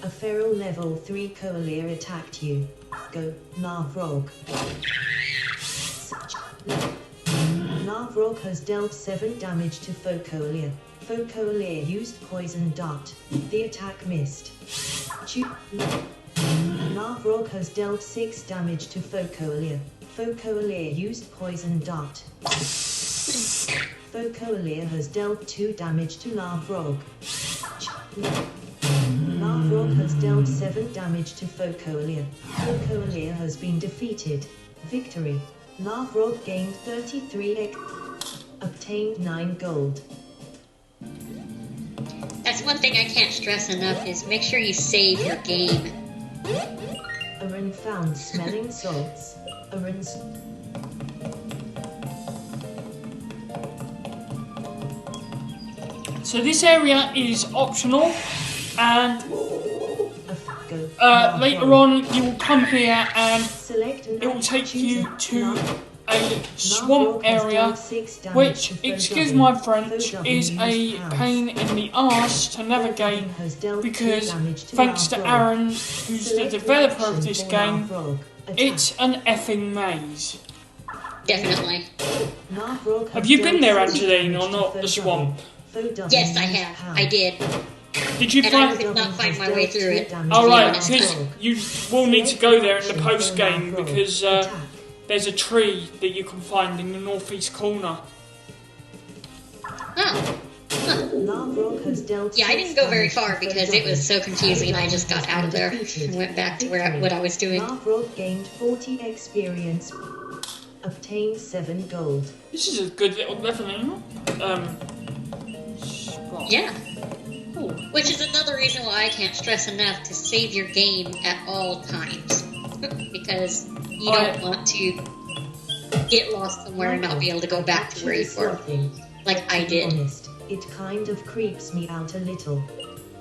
A feral level 3 Coalier attacked you. Go, Navrog. Navrog has dealt 7 damage to Focolier. Focolier used Poison Dart. The attack missed. Navrog has dealt 6 damage to Focolier. Focolier used Poison Dart. Focolier has dealt 2 damage to Navrog. Navrog has dealt 7 damage to Focolier. Focolier has been defeated. Victory. Navrog gained 33 X. Obtained 9 gold. That's one thing I can't stress enough is make sure you save your game. Aran found smelling salts. Aran's. So this area is optional, and Go. later on you will come here and Select it will take you to a swamp area, which, excuse my French, is a pain in the arse to navigate because, thanks to Aaron, who's the developer of this game, it's an effing maze. Definitely. Have you been there, Angelene, or not, the swamp? Yes, I have. I did. Did you And I find... could not find my way through it. Alright, because you will need to go there in the post-game because there's a tree that you can find in the northeast corner. Oh. Yeah, I didn't go very far because it was so confusing and I just got out of there and went back to what I was doing. Navrog gained 40 experience. Obtained 7 gold. This is a good little leveling spot. Yeah. Ooh. Which is another reason why I can't stress enough to save your game at all times. Because you don't want to get lost somewhere and not be able to go back to where you were. Like I did. Honest, it kind of creeps me out a little.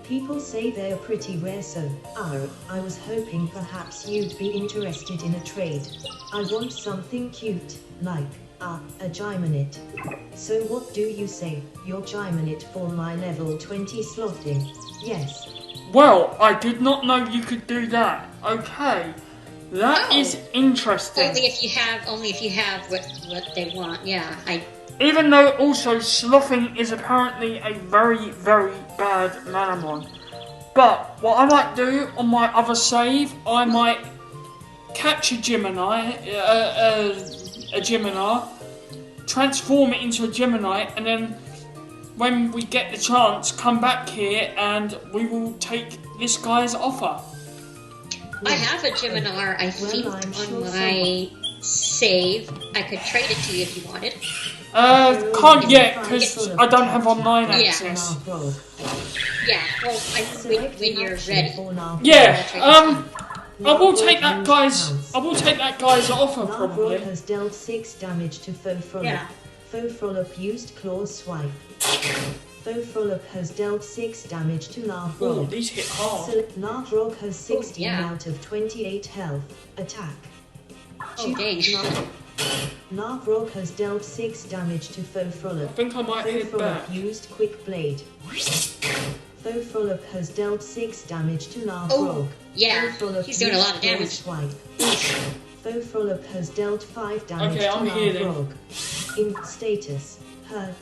People say they're pretty rare, so I was hoping perhaps you'd be interested in a trade. I want something cute, like a Gymanite. So what do you say? Your Gymanite for my level 20 slothing? Yes. Well, I did not know you could do that. Okay. That is interesting. Only if you have what they want, yeah. Even though also slothing is apparently a very, very bad Manamon. But what I might do on my other save, I might catch a Gemini, transform it into a Gemini, and then when we get the chance, come back here and we will take this guy's offer. I have a Geminar, I think, on my save. I could trade it to you if you wanted. Can't yet, because I don't have online access. Yeah, well, when you're ready. Yeah, I will take that guy's offer, probably. Navrog has dealt 6 damage to Fofrolop. Yeah. Fofrolop used Claw Swipe. Fofrolop has dealt 6 damage to Navrog. Oh, these hit hard. Navrog has 16 yeah. out of 28 health. Attack. Oh, dang. Navrog has dealt 6 damage to Fofrolop. I think I might hit back. Fofrolop used Quick Blade. Faux Frollo has dealt 6 damage to Narvrog. Oh, yeah, Faux Frollo he's doing a lot of used damage. Swipe. Faux Frollo has dealt 5 damage Okay, to I'm healing. Narvrog. In status, herb.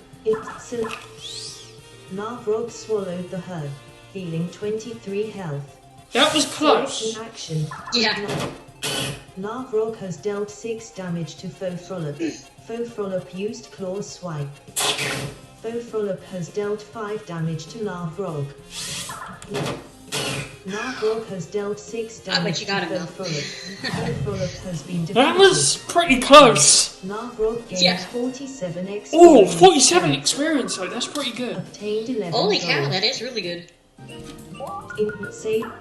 Narvrog swallowed the herb, healing 23 health. That was close. Selection action. Yeah. Narvrog has dealt 6 damage to Faux Frollo. Faux Frollo used Claw Swipe. Faux Frollo has dealt 5 damage to Narvrog. Narvrog has dealt 6 I bet damage you to got him, Faux Frollo. Faux Frollo has been defeated. That was pretty close. Narvrog gained Yeah. 47 experience. Oh, 47 experience though. That's pretty good. Obtained 11 Holy cow, gold. that is really good. Save.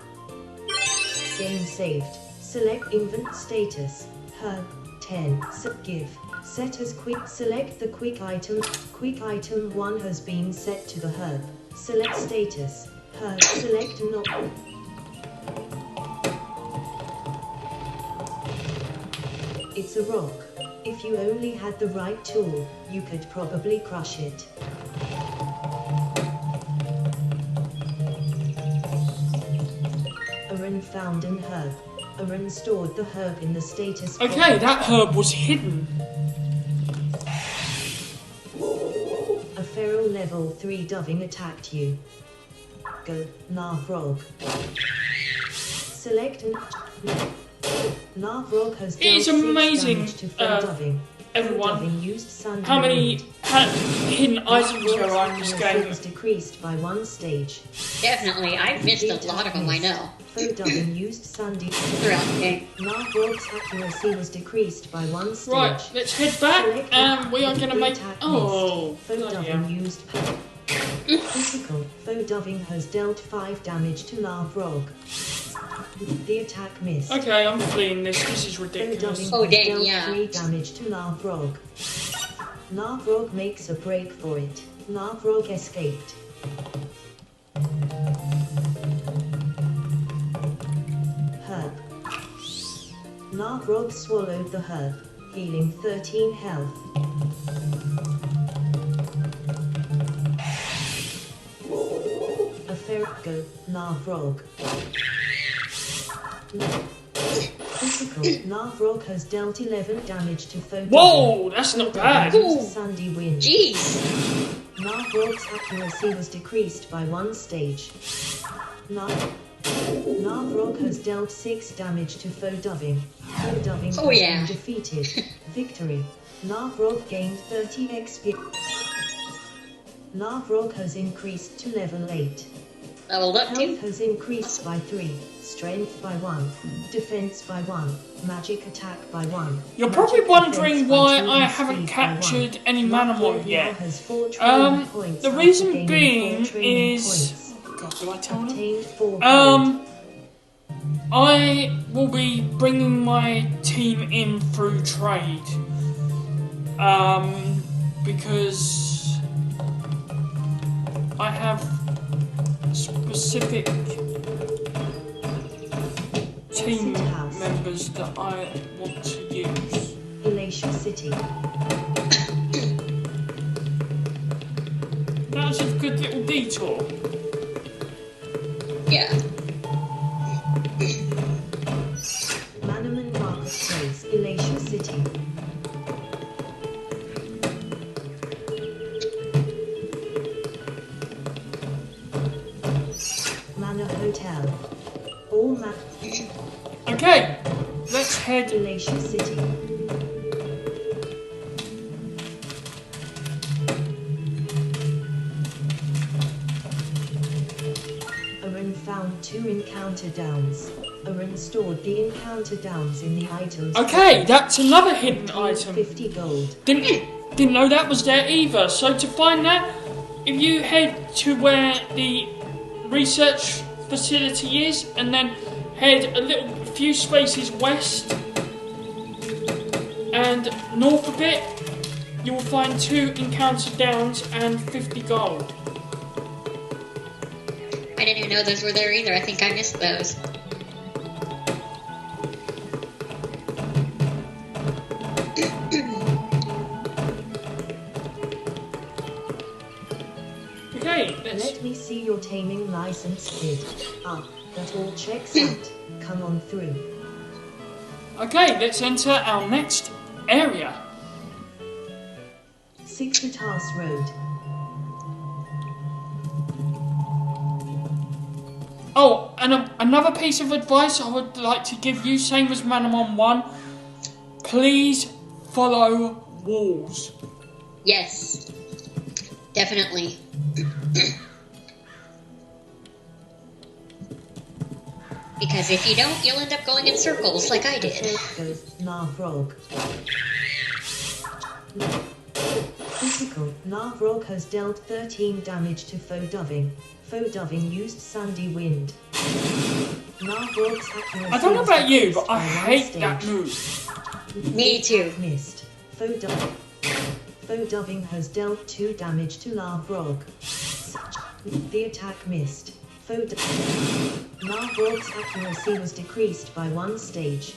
Game saved. Select invent status. Herb 10. Give. Set as quick. Select the quick item. Quick item 1 has been set to the herb. Select status. Herb. Select not. It's a rock. If you only had the right tool, you could probably crush it. Aaron found an herb. Aaron stored the herb in the status. Okay, that herb was hidden. A feral level 3 doving attacked you. Go, Narvrog. Select Narvrog has It is dealt 6 amazing, damage to feral doving. everyone, Doving used Sunday how many Wind. hidden items there are in this Accuracy game. was decreased by 1 stage. Definitely, I've missed a lot of them, I know, Faux doving used Sunday. throughout the game. Narvrog's accuracy was decreased by 1 stage. Right, let's head back and we are going to make... Oh, Faux bloody doving hell. used critical. Faux doving has dealt 5 damage to Narvrog. The attack missed. Okay, I'm fleeing this. This is Faux ridiculous. doving Oh, has dang, dealt yeah. 3 damage to Narvrog. Narvrog makes a break for it. Narvrog escaped. Herb. Narvrog swallowed the herb, healing 13 health. A Ferrico, Narvrog. Critical. Narvrog has dealt 11 damage to Faux Whoa, that's not bad. Ooh. Sandy Wind. Jeez. Narvrog's accuracy was decreased by 1 stage. Narvrog has dealt 6 damage to Faux doving. Faux doving Oh, has yeah. been defeated. Victory. Narvrog gained 30 XP. Narvrog has increased to level 8. Leveled up Health too. has increased by 3, strength by 1, defense by 1, magic attack by 1. You're magic probably wondering defense by why 2, I and haven't speed by 1. captured any Narvrog Manamon now yet. has 4 training points The after reason gaining being 4 training is... points. Oh God, do I tell them? Obtained 4 gold. I will be bringing my team in through trade. Because I have specific team members that I want to use. Glacier City. That was a good little detour. Yeah. Manamon Marketplace, Glacier City. Manor Hotel. All Okay, let's head. Glacier City. Aaron found 2 encounter downs. Aaron stored the encounter downs in the items. Okay, that's another hidden Obtained item. 50 gold. Didn't know that was there either. So to find that, if you head to where the research facility is, and then head a few spaces west and north a bit, you will find 2 encounter downs and 50 gold. I didn't even know those were there either. I think I missed those. Okay, Yes. Let me see your taming license, kid. Ah, that all checks out. Come on through. Okay, let's enter our next area. Sixtatas Road. Oh, and another piece of advice I would like to give you, same as Manamon 1, please follow walls. Yes, definitely. Because if you don't, you'll end up going in circles like I did. Narvrog. Critical. Narvrog has dealt 13 damage to Fodoving. Fodoving used Sandy Wind. Narvrog's accuracy I don't know about you, but I is hate by that one move. stage. Me too. Missed. Fodoving has dealt 2 damage to Narvrog. The attack missed. Narvrog's accuracy was decreased by 1 stage.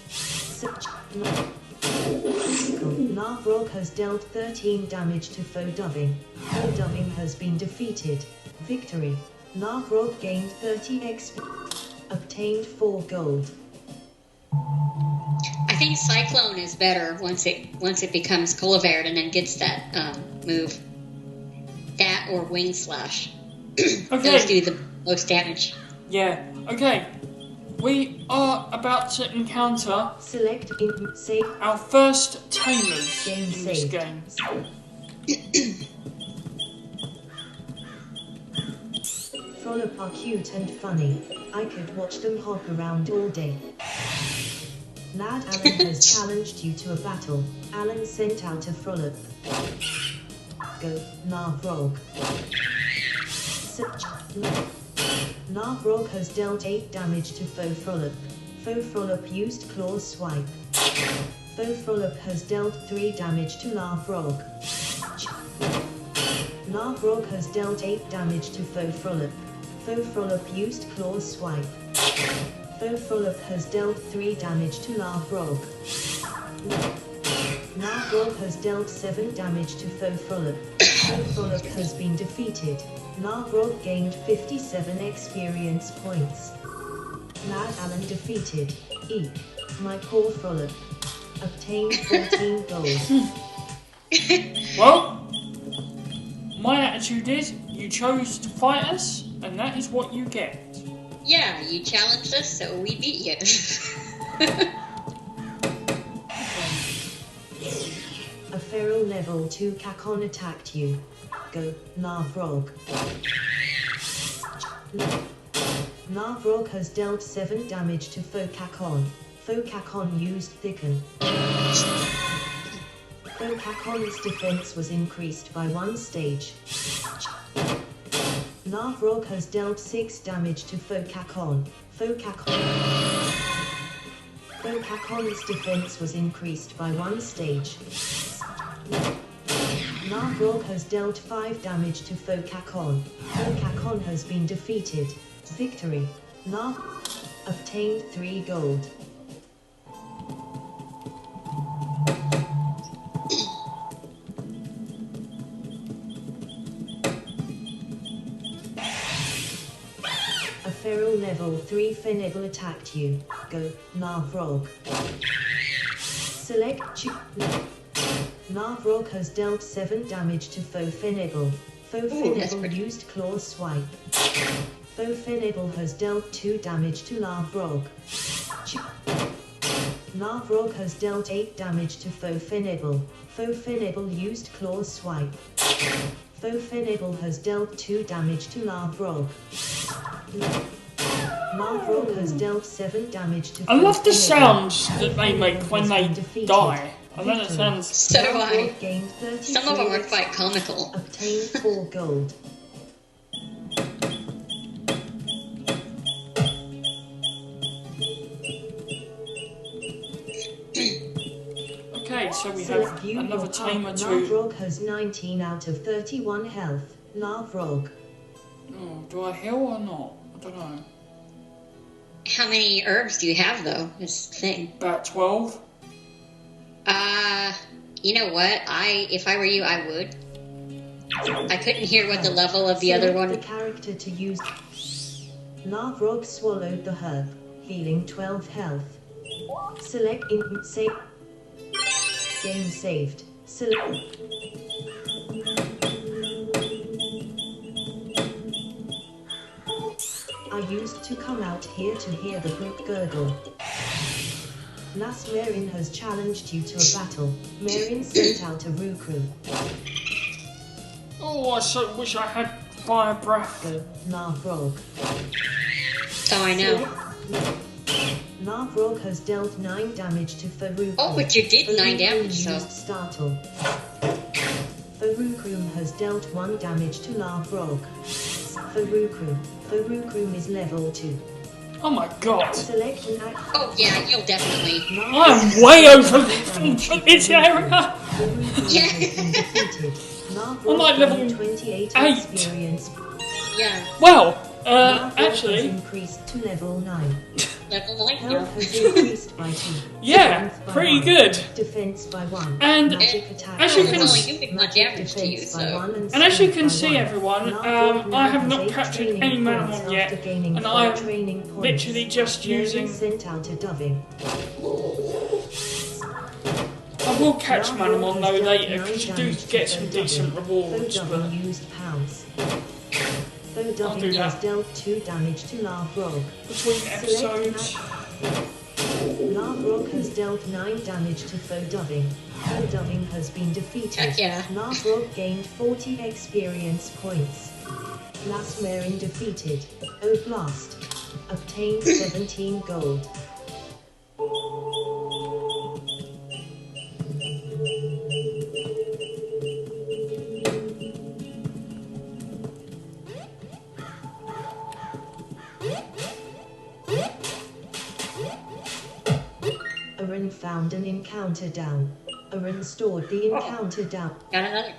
Narvrog has dealt 13 damage to Fodoving. Fodoving has been defeated. Victory. Narvrog gained 30 XP. Obtained 4 gold. I think Cyclone is better once it becomes Colivard and then gets that move. That or Wing Slash. Okay. Those do the most damage. Yeah, okay. We are about to encounter Select in save. our first tamers Game in this saved. game. Frollo are cute and funny. I could watch them hop around all day. Lad Alan has challenged you to a battle. Alan sent out a Frollo. Go, Narvrog. Narvrog has dealt 8 damage to Faux Frollo. Faux Frollo used Claw Swipe. Faux Frollo has dealt 3 damage to Narvrog. Narvrog has dealt 8 damage to Faux Frollo. Faux Frollo used Claw Swipe. Faux Frollo has dealt 3 damage to Narvrog. Narvrog has dealt 7 damage to Faux Frollo. Faux Frollo has been defeated. Narvrog gained 57 experience points. Lad Alan defeated. Eek. My poor Frollo. Obtained 14 gold. Well, my attitude is you chose to fight us, and that is what you get. Yeah, you challenged us, so we beat you. A feral level 2 Kakon attacked you. Go, Narvrog. Narvrog has dealt 7 damage to Faux Kakon. Faux Kakon used Thicken. Faux Kakon's defense was increased by 1 stage. Narvrog has dealt 6 damage to Faux Kakon. Faux Kakon's defense was increased by 1 stage. Narvrog has dealt 5 damage to Faux Kakon. Faux Kakon has been defeated. Victory. Obtained 3 gold. A feral level 3 Fenebel attacked you. Go, Narvrog. Select Narvrog has dealt 7 damage to Faux Fenebel. Faux Fenebel used Claw Swipe. Faux Fenebel has dealt 2 damage to Narvrog. Narvrog has dealt 8 damage to Faux Fenebel. Faux Fenebel used Claw Swipe. Faux Fenebel has dealt 2 damage to Narvrog. Narvrog has dealt 7 damage to I love the Faux Fenebel. sounds that they make when they Defeated. die. I know that Victory. sounds... So do I. Narvrog gained 33 Some of them are quite comical. Obtained 4 gold. Okay, so we Select have view another your tamer card. to... Narvrog has 19 out of 31 health. Narvrog. Oh, do I heal or not? I don't know. How many herbs do you have, though? This thing. About 12? You know what? If I were you, I would. I couldn't hear what the level of the other Select one. the character to use. Lavrog swallowed the herb, healing 12 health. Select save. Game saved. Select. I used to come out here to hear the brook gurgle. Las Marin has challenged you to a battle. Marin sent out a Rukru. Oh, I so wish I had fire breath. Go, Lavrog. Oh, I know. Lavrog has dealt 9 damage to Farukrum. Oh, but you did 9 damage, so. Used Startle. Farukrum has dealt 1 damage to Lavrog. Farukrum is level 2. Oh my god. Select an act. Oh, yeah, you'll definitely. I'm way over this area. Yeah. I'm like level 28 8. experience. Yeah, Well, Lavrog has actually, increased to level 9. level 9. Health Yeah. has increased by 2. yeah, Strength by pretty 1. good. Defense by 1. And magic attack as you by can 1. s- It's only doing much Magic damage to you, defense by so. 1 And as you speed can by see, 1. everyone, Lavrog now I have has not 8 captured training any points Manamon yet, after gaining and 4 I am training points. literally just Mary using. sent out a doving. I will catch Manamon though Lavrog has later dealt because you 9 do damage get to some Faux decent Doving. rewards, Faux but Doving used pounds. Faux do Doving that. has dealt 2 damage to Lavrog. between episodes. Lavrog has dealt 9 damage to Faux Doving. Faux Doving has been defeated. Heck yeah. Lavrog gained 40 experience points. Las Marin defeated. Oblast. Obtained 17 gold. Arun found an encounter down. Arun stored the encounter down. Got another.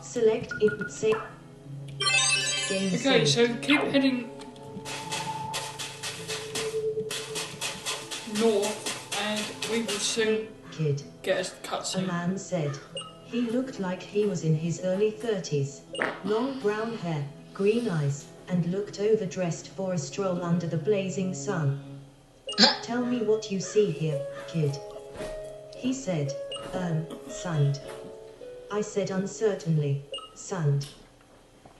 Select it. Say. Game Okay, saved. so keep heading north, and we will soon Kid. get a A cutscene. man said. He looked like he was in his early 30s. Long brown hair, green eyes, and looked overdressed for a stroll under the blazing sun. Tell me what you see here, kid. He said, sand. I said uncertainly, sand.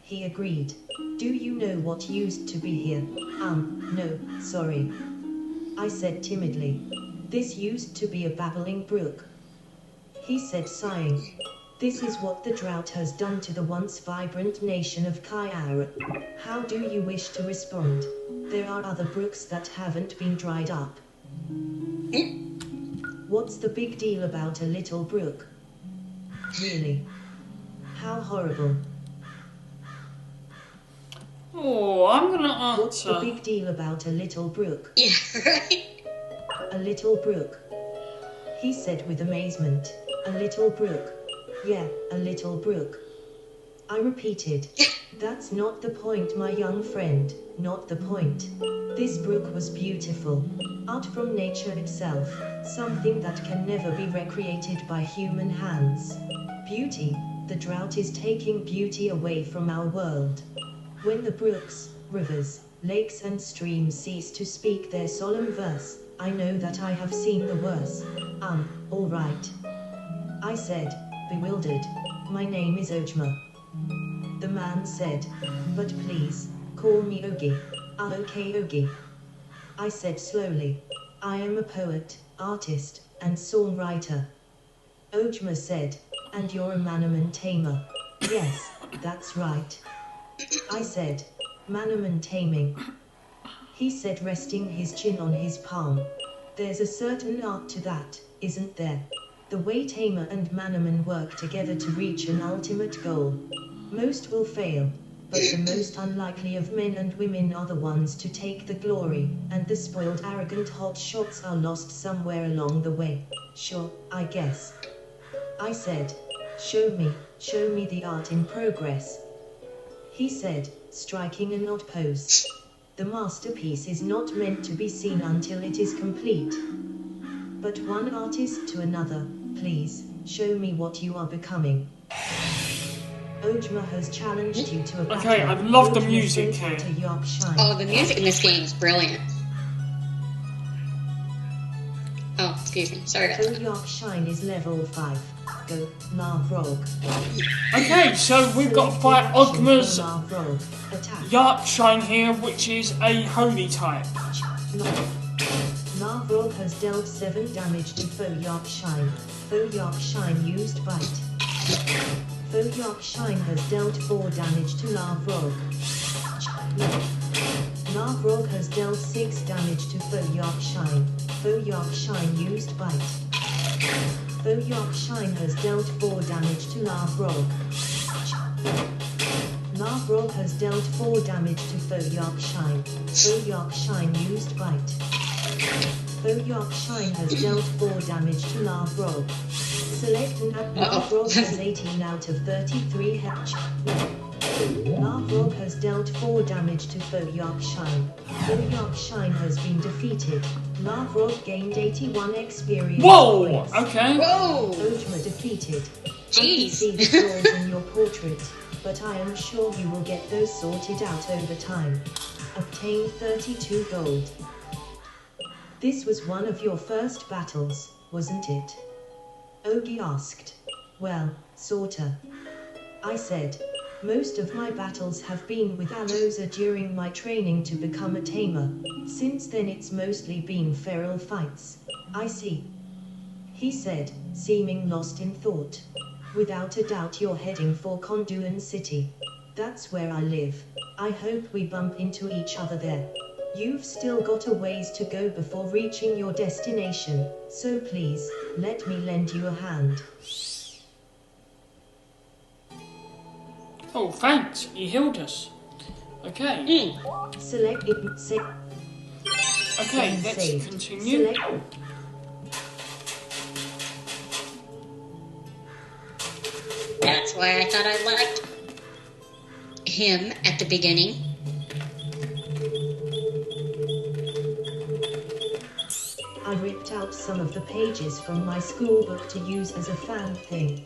He agreed. Do you know what used to be here? No, sorry. I said timidly. This used to be a babbling brook. He said sighing. This is what the drought has done to the once vibrant nation of Kaiara. How do you wish to respond? There are other brooks that haven't been dried up. What's the big deal about a little brook? Really? How horrible. Oh, I'm gonna What's the answer. big deal about a little brook? Yeah, right? A little brook. He said with amazement. A little brook. Yeah, a little brook. I repeated. That's not the point, my young friend, not the point. This brook was beautiful. Art from nature itself, something that can never be recreated by human hands. Beauty, the drought is taking beauty away from our world. When the brooks, rivers, lakes and streams cease to speak their solemn verse, I know that I have seen the worse. All right. I said, bewildered. My name is Ojma. The man said, but please, call me Ogi. Okay, Ogi. I said slowly, I am a poet, artist, and songwriter. Ojma said, and you're a Manamon tamer. Yes, that's right. I said, Manamon taming. He said, resting his chin on his palm. There's a certain art to that, isn't there? The way tamer and Manamon work together to reach an ultimate goal. Most will fail, but the most unlikely of men and women are the ones to take the glory, and the spoiled arrogant hot shots are lost somewhere along the way. Sure, I guess. I said, show me the art in progress. He said, striking an odd pose. The masterpiece is not meant to be seen until it is complete. but one artist to another. Please, show me what you are becoming. Ojma has challenged you to a battle. Okay, I love the Ojma music sent out here. a York Shine. Oh, the music in this game is brilliant. Oh, excuse me. Sorry about that. York Shine is level 5. Go, Narvrog. Okay, so we've got to fight Ogma's Narvrog. Attack. Yarkshine here, which is a holy type. Narvrog has dealt 7 damage to Foe York Shine. Foe York Shine used bite. Foe York Shine has dealt 4 damage to Narvrog. Narvrog has dealt 6 damage to Foe York Shine. Foe York Shine used bite. Foe York Shine has dealt 4 damage to Narvrog. Narvrog has dealt 4 damage to Foe York Shine. Foe York Shine used bite. Foe York Shine has dealt 4 damage to Narvrog. Select Narvrog has 18 out of 33 hatch. Narvrog has dealt 4 damage to Foe York Shine. Foe York Shine has been defeated. Narvrog gained 81 experience Whoa! points. Okay. Whoa! Ojma defeated. I can Jeez. see the flaws in your portrait, but I am sure you will get those sorted out over time. Obtain 32 gold. This was one of your first battles, wasn't it? Ogi asked. Well, sorta. I said. Most of my battles have been with Aloza during my training to become a tamer. Since then it's mostly been feral fights. I see. He said, seeming lost in thought. Without a doubt you're heading for Konduan City. That's where I live. I hope we bump into each other there. You've still got a ways to go before reaching your destination, so please, let me lend you a hand. Oh, thanks. He healed us. Okay. Select it. Okay, let's Saved. continue. Select. That's why I thought I liked him at the beginning. I ripped out some of the pages from my school book to use as a fan thing.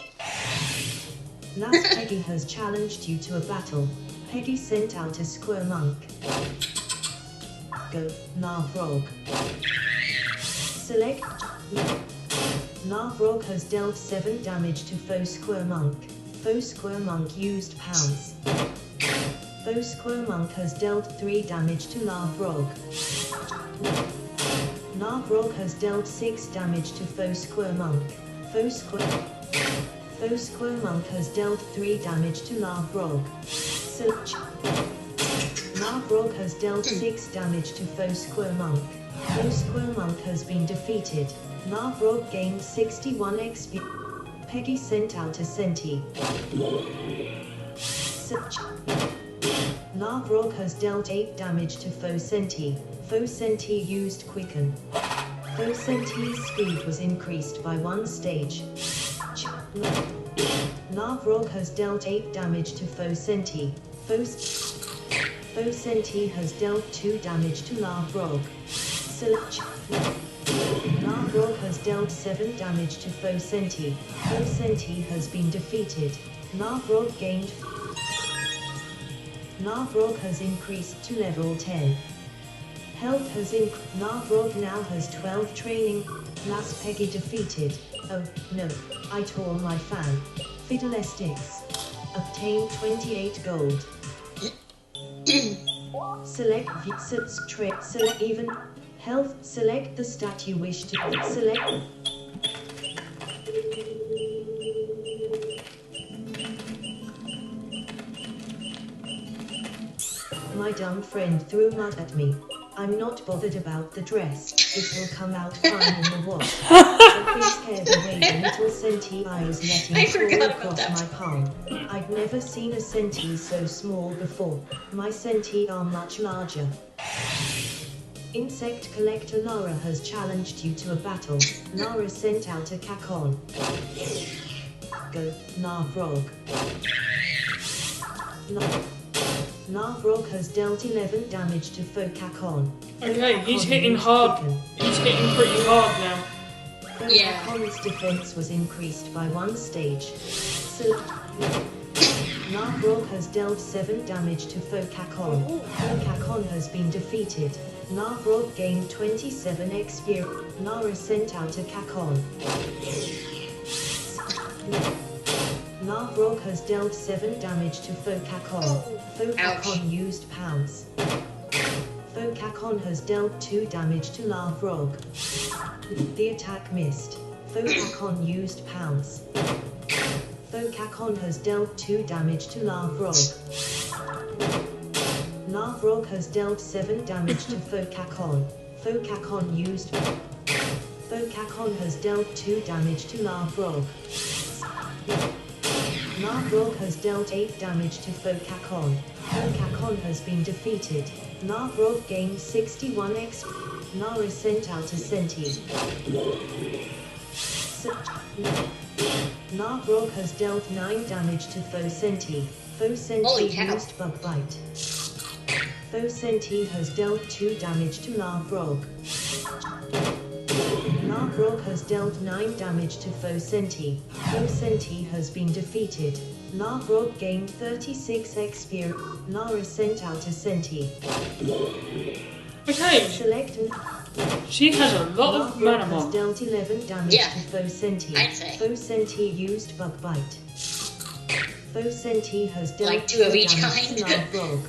Last Peggy has challenged you to a battle. Peggy sent out a square monk. Go, Narvrog. Select. Narvrog has dealt 7 damage to Foe Square Monk. Foe Square Monk used pounds. Foe Square Monk has dealt 3 damage to Narvrog. Narvrog has dealt 6 damage to Foe Square Monk. Foe Square Monk has dealt 3 damage to Narvrog. Narvrog has dealt 6 damage to Foe Square Monk. Foe Square Monk has been defeated. Narvrog gained 61 XP. Peggy sent out a Senti. Narvrog has dealt 8 damage to Foe Senti. Foe Senti used Quicken. Foe Senti's speed was increased by 1 stage. Narvrog has dealt 8 damage to Foe Senti. Foe Senti has dealt 2 damage to Narvrog. Narvrog has dealt 7 damage to Foe Senti. Foe Senti has been defeated. Narvrog gained. Narvrog has increased to level 10. Health has increased. Narvrog now has 12 training. Last Peggy defeated. Oh, no. I tore my fan. Fiddlestics. Obtain 28 gold. Select select even. Health. Select the stat you wish to select. My dumb friend threw mud at me. I'm not bothered about the dress. It will come out fine in the wash. I've been scared away the little Senti I was letting fall across my palm. I've never seen a Senti so small before. My Senti are much larger. Insect collector Lara has challenged you to a battle. Lara sent out a Kakon. Go, Narvrog. Narvrog has dealt 11 damage to Foe Kakon. Okay, he's hitting hard. He's hitting pretty hard now. Yeah. Kakon's defense was increased by 1 stage. So, Narvrog has dealt 7 damage to Fokakon. Fokakon has been defeated. Narvrog gained 27 experience. Nara sent out a Kakon. Narvrog has dealt 7 damage to Fokakon. Fokakon used pounce. Fokakon has dealt 2 damage to Narvrog. The attack missed. Fokakon used pounce. Fokakon has dealt 2 damage to Narvrog. Narvrog has dealt 7 damage to Fokakon. Fokakon used. Fokakon has dealt 2 damage to Narvrog. Narvrog has dealt 8 damage to Fokakon. Fokakon has been defeated. Narvrog gained 61 XP. Nara sent out a Senti. Narvrog has dealt 9 damage to Fosenti. Fosenti used Bug Bite. Fosenti has dealt 2 damage to Narvrog. Narvrog has dealt 9 damage to Fosenti. Fosenti has been defeated. Narvrog gained 36 experience. Nara sent out a Senti. Okay, Select. she has a lot of Narvrog has Manamon. dealt 11 damage Yeah, to Fosenti. I'd say. Fosenti used Bug Bite. Fosenti has dealt Like 2 of each damage to kind. Narvrog.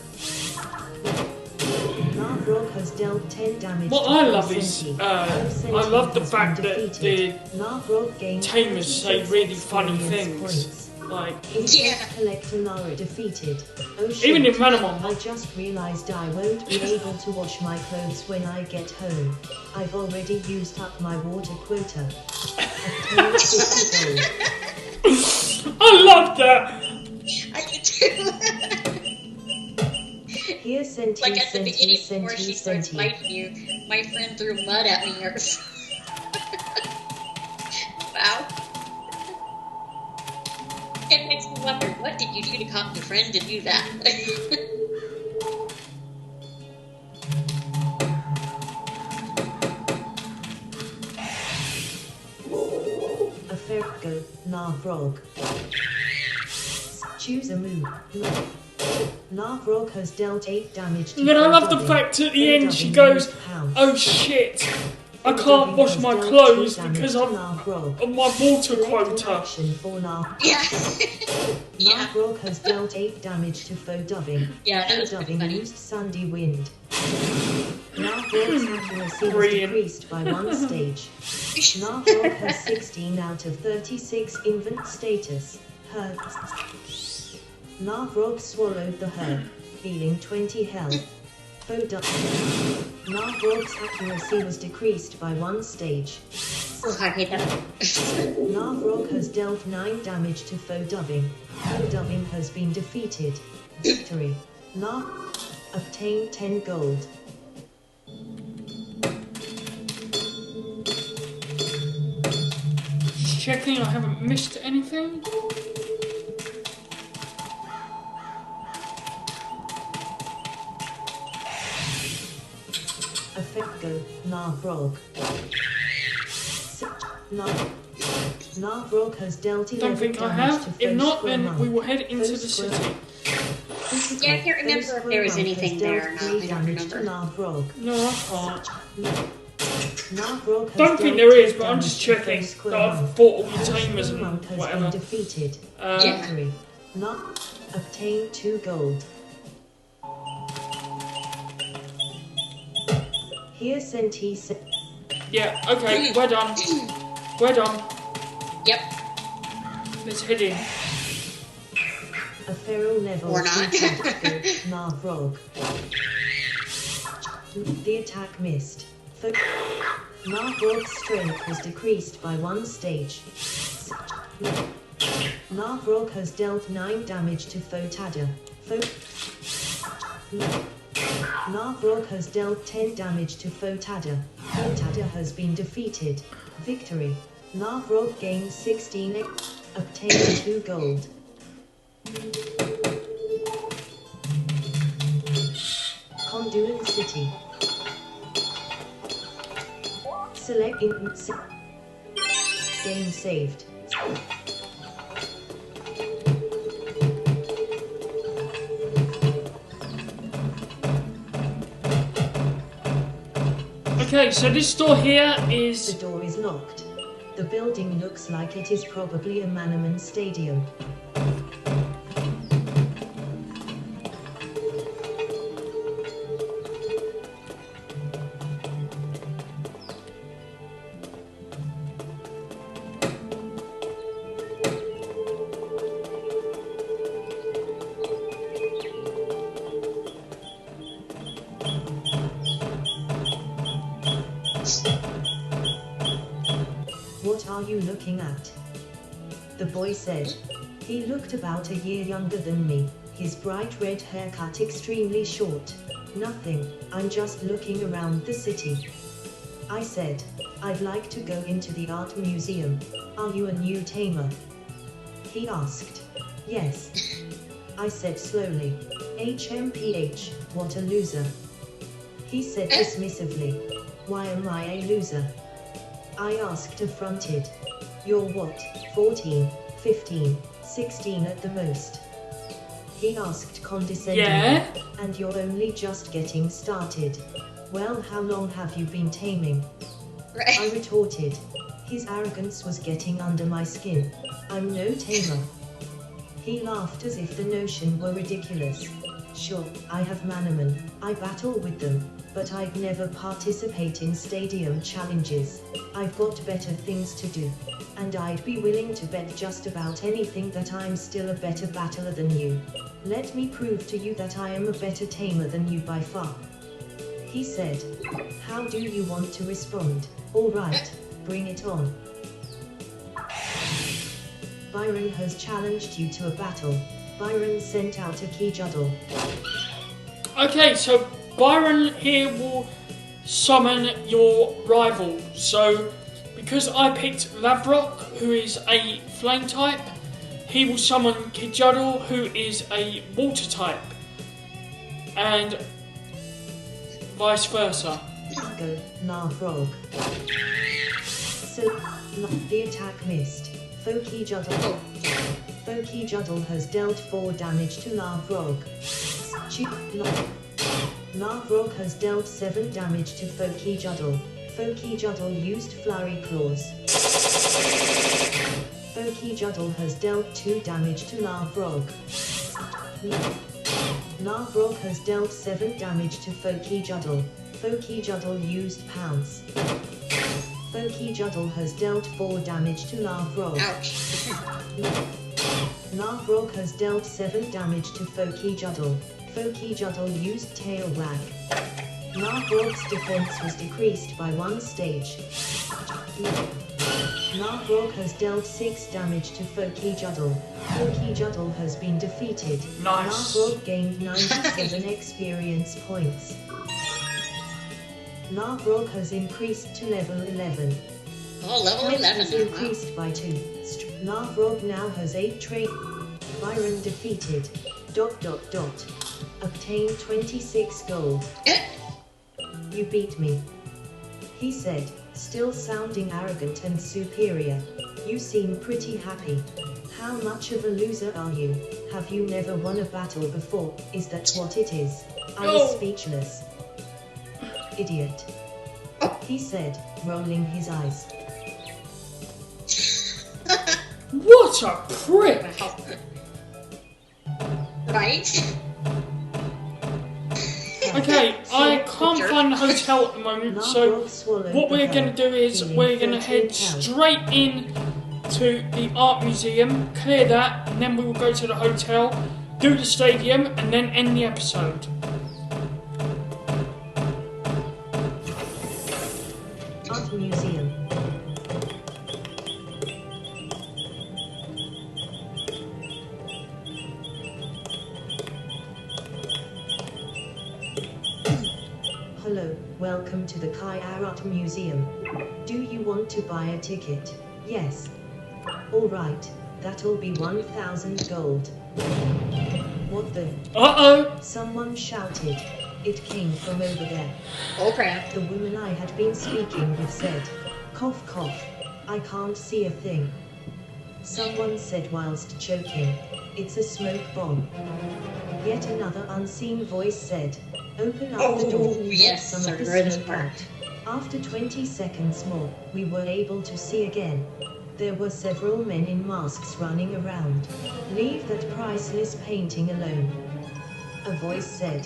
Narvrog has dealt 10 damage What to I love Fosenti. is, Fosenti I love the has fact been that defeated. the Narvrog gained tamers say 36 really funny experience things. points. Like, Yeah. Collector Nara defeated. Oh shit. even in Manamon, I just realized I won't be able to wash my clothes when I get home. I've already used up my water quota. Obtained 50 gold. I love that. I do too. Here Senti, Like at the Senti, beginning before Senti, she starts Senti. fighting you, my friend threw mud at me or Wow. It makes me wonder, what did you do to cause your friend to do that? A Fergo, Narvrog. Choose a move. Narvrog has dealt 8 damage to And then I love the Fodovin. fact at the end she Fodovin goes, used pounce. oh shit, I Fodovin can't wash has my dealt 2 clothes damage because to of Narvrog. my water Select an quota. action for Yeah. Yeah. Narvrog has dealt 8 damage to Fodovin. Yeah, that was pretty Fodovin funny. used Sandy Wind. Narvrog's accuracy was Brilliant. decreased by 1 stage. Narvrog has 16 out of 36 infant status. Herb. Narvrog swallowed the herb, feeling 20 health. Narvrog's accuracy was decreased by 1 stage. Oh, I hate that. Narvrog has dealt 9 damage to Fodovin. Fodovin has been defeated. Victory. Obtained 10 gold. Just checking I haven't missed anything. Effecto, Narvrog. Narvrog has dealt 11 Don't think I damage have. to If not, then Fosquirmonk. we will head into the city. Yeah, I can't remember if there was anything there or not. I don't damage to remember. Narvrog. No, I can't. Narvrog has Don't think dealt there is, 10 but I'm just damage to checking that Fosquirmonk. I've fought all the tamers and Fosquirmonk has been whatever. defeated. Yeah. Victory. Obtained 2 gold. Here Senti Yeah, okay, we're done. We're done. Yep. Let's head in. a feral level Or not. Narvrog. The attack missed. Narvrog's strength was decreased by 1 stage. Narvrog has dealt 9 damage to Fotada. Narvrog has dealt 10 damage to Fotada. Fotada has been defeated. Victory. Narvrog gained 16 obtained 2 gold. Conduit City. Select Game saved. Okay, so this door here The is... door is locked. The building looks like it is probably a Manamon stadium. What are you looking at? The boy said. He looked about a year younger than me, his bright red hair cut extremely short. Nothing, I'm just looking around the city. I said, I'd like to go into the art museum. Are you a new tamer? He asked. Yes. I said slowly. HMPH, what a loser. He said dismissively. Why am I a loser? I asked affronted. You're what, 14, 15, 16 at the most? He asked condescendingly. Yeah? And you're only just getting started. Well, how long have you been taming? Right. I retorted. His arrogance was getting under my skin. I'm no tamer. He laughed as if the notion were ridiculous. Sure, I have Manamon, I battle with them, but I'd never participate in stadium challenges. I've got better things to do. And I'd be willing to bet just about anything that I'm still a better battler than you. Let me prove to you that I am a better tamer than you by far. He said. How do you want to respond? All right, bring it on. Byron has challenged you to a battle. Byron sent out a key juddle. Okay, so Byron here will summon your rival. So, because I picked Lavrock, who is a flame type, he will summon Kijuddle, who is a water type. And vice versa. Go, Lavrock. So, the attack missed. Foki Juddle. Foki Juddle has dealt 4 damage to Lavrock. Lavrock has dealt 7 damage to Foki Juddle. Foki Juddle used Flurry Claws. Foki Juddle has dealt 2 damage to Lavrock. Lavrock has dealt 7 damage to Foki Juddle. Foki Juddle used Pounce. Foki Juddle has dealt 4 damage to Lavrock. Ouch. Lavrock has dealt 7 damage to Foki Juddle. Foki Juddle used Tail Wag. Lavrock's defense was decreased by 1 stage. Lavrock has dealt 6 damage to Foki Juddle. Foki Juddle has been defeated. Nice. Lavrock gained 97 experience points. Lavrock has increased to level 11. Oh, level Health 11. has increased by 2. Lavrock now has 8 traits. Byron defeated. ... Obtained 26 gold. You beat me. He said, still sounding arrogant and superior. You seem pretty happy. How much of a loser are you? Have you never won a battle before? Is that what it is? I was speechless. Idiot. He said, rolling his eyes. What a prick! Right? Okay, I can't find the hotel at the moment, so what we're going to do is we're going to head straight in to the art museum, clear that, and then we will go to the hotel, do the stadium, and then end the episode. Art museum. Hello, welcome to the Kaya Art Museum. Do you want to buy a ticket? Yes. Alright, that'll be 1,000 gold. What the? Uh-oh! Someone shouted. It came from over there. Oh crap. The woman I had been speaking with said, cough cough. I can't see a thing. Someone said whilst choking. It's a smoke bomb. Yet another unseen voice said, open up the door, let yes, some of the I heard this smoke part. out. After 20 seconds more, we were able to see again. There were several men in masks running around. Leave that priceless painting alone. A voice said,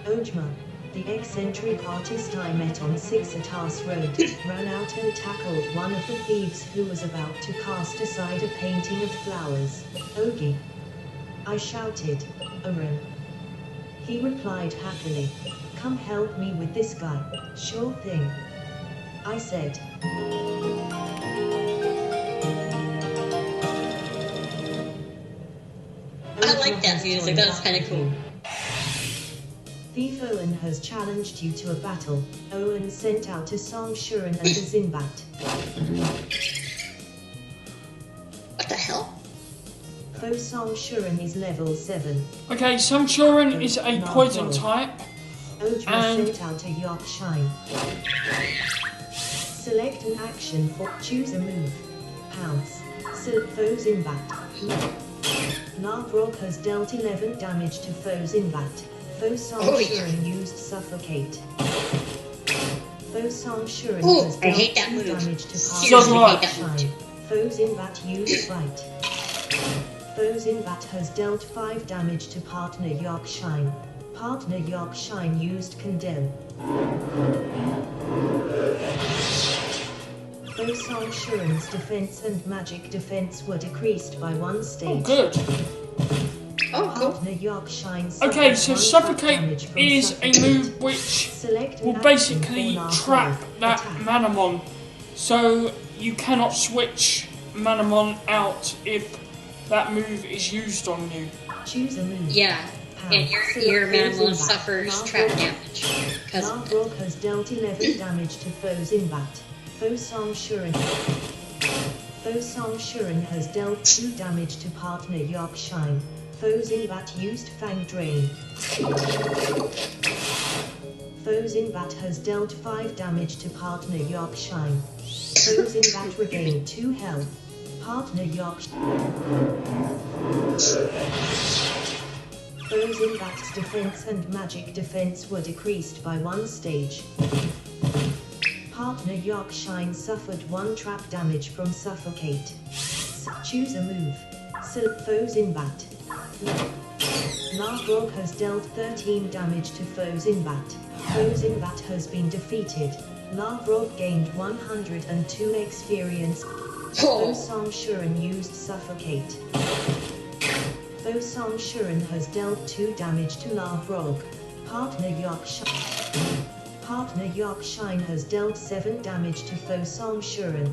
Ojma, the eccentric artist I met on 6 Atas Road, ran out and tackled one of the thieves who was about to cast aside a painting of flowers. Ogi. I shouted, Aaron. He replied happily, come help me with this guy. Sure thing. I said. I like that music, that's kind of cool. Thief Owen has challenged you to a battle. Owen sent out a Song Shuren and a Zinbat. What the hell? Faux Song Shuren is level 7. Okay, Sumshoran is a poison type. Ojma And- sent out a Yark Shine. Select an action for choose a move. Pounce. Foe Zinbat. Lavrok has dealt 11 damage to Foe Zinbat. Faux Song Oh, yeah. Shuren used Suffocate. Faux Song Shuren Ooh, has I dealt hate that 2 move. damage to Seriously, I hate that Shine. move. Faux Zinbat used Bite. Faux Zinbat has dealt 5 damage to Partner Yark Shine. Partner Yark Shine used Condemn. Faux Song Shuren's defense and magic defense were decreased by 1 Oh, stage. good. Oh, cool. Partner Yark Shine Okay, suffers so 1 Suffocate damage from is a Suffocate. move which Select an will action basically for Lavrok. trap that Attack. Manamon. So you cannot switch Manamon out if that move is used on you. Choose a move. Yeah, and your Manamon suffers trap damage. Because Lavrok has dealt 11 damage to Foe Zinbat. Faux Song Shuren. Faux Song Shuren has dealt 2 damage to Partner Yark Shine. Faux Zinbat used Fang Drain. Faux Zinbat has dealt 5 damage to Partner Yark Shine. Faux Zinbat regained 2 health. Partner Yark Faux Zinbat's defense and magic defense were decreased by 1 stage. Partner Yark Shine suffered 1 trap damage from Suffocate. Choose a move. Faux Zinbat. Lavrok has dealt 13 damage to Faux Zinbat. Faux Zinbat has been defeated. Lavrok gained 102 experience. Faux Song Shuren used Suffocate. Faux Song Shuren has dealt 2 damage to Lavrok. Partner Yark Shine. Partner Yark Shine has dealt 7 damage to Faux Song Shuren.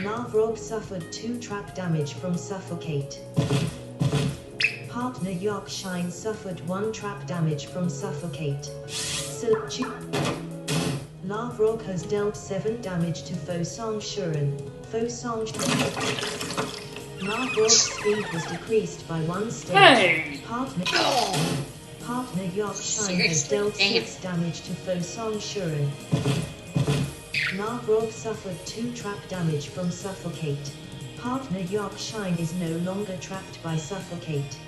Lavrok suffered 2 trap damage from Suffocate. Partner Yark Shine suffered 1 trap damage from Suffocate. Lavrok has dealt 7 damage to Faux Song Shuren. Faux Song Lavrok's speed was decreased by 1 stage. Hey! Partner Yark Shine has Seriously? dealt Damn. 6 damage to Faux Song Shuren. Lavrok suffered 2 trap damage from Suffocate. Partner Yark Shine is no longer trapped by Suffocate.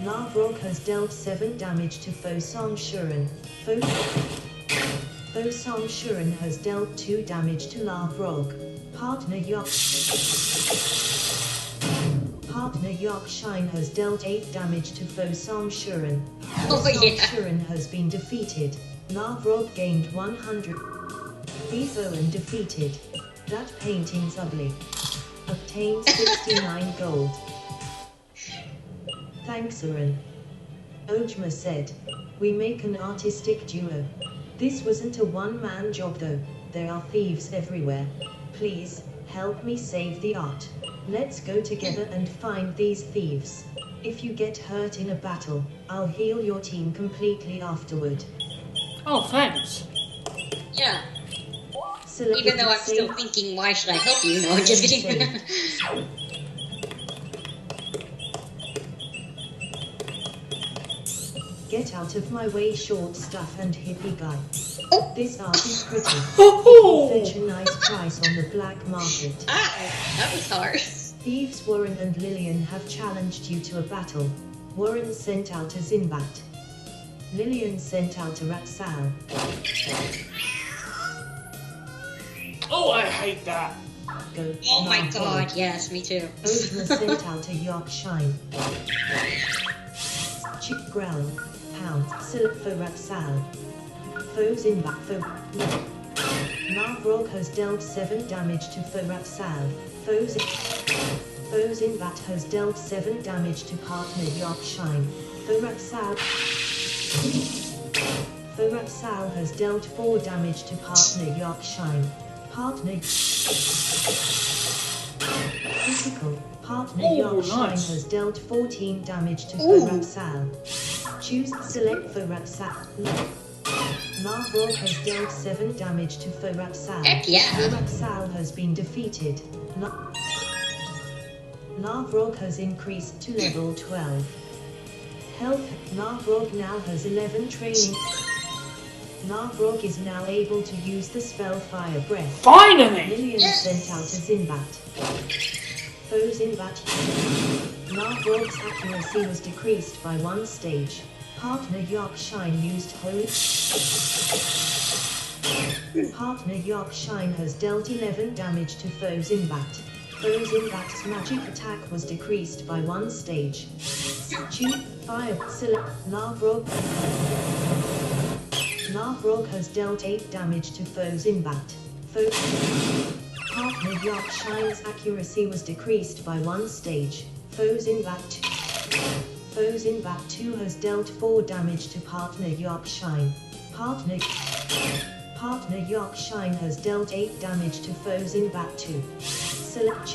Lavrok has dealt 7 damage to Faux Song Shuren. Faux Song Shuren has dealt 2 damage to Lavrok. Partner Yark Shine has dealt 8 damage to Faux Song Shuren. Oh, Faux Song yeah. Shuren has been defeated. Lavrok gained 100. Thief Owen defeated. That painting's ugly. Obtained 69 gold. Thanks, Aaron. Ojma said, we make an artistic duo. This wasn't a one-man job though. There are thieves everywhere. Please, help me save the art. Let's go together and find these thieves. If you get hurt in a battle, I'll heal your team completely afterward. Oh, thanks. yeah, Select even though I'm still save- thinking, why should I help you? No, I'm just kidding. Get out of my way, short stuff and hippie guy. Oh, This art is pretty. It'll fetch a nice price on the black market. Ah, that was hard. Thieves Warren and Lillian have challenged you to a battle. Warren sent out a Zinbat. Lillian sent out a Ratsal. Oh, I hate that. Go. Oh my Mark god, Roll. yes, me too. Ozma sent out a Yorkshire. Chip Growl. Pound. Silk for Ratsal. Foes in back for. Navrog has dealt 7 damage to Faratsal. Foes in bat has dealt 7 damage to partner Yorkshire. Faratsal has dealt 4 damage to partner Yorkshire. Partner critical. Partner Yorkshire nice. has dealt 14 damage to Ooh. Faratsal. Choose select Faratsal. Navrog has dealt 7 damage to Faratsal. Heck yeah. Faratsal has been defeated. Navrog has increased to level 12. Health. Navrog now has 11 training. Navrog is now able to use the spell Fire Breath. Finally! Yes. Lillian sent out a Zinbat. Foes in bat. Navrog's accuracy was decreased by 1 stage. Partner Yorkshire used Holy. Partner Yorkshire has dealt 11 damage to foes in bat. Foes in bat's magic attack was decreased by 1 stage. Fire. Select. Navrog has dealt 8 damage to foes in bat. Partner Yorkshire's accuracy was decreased by 1 stage. Foes in bat 2 has dealt 4 damage to partner Yorkshire. Partner Yorkshire has dealt 8 damage to foes in bat 2. Select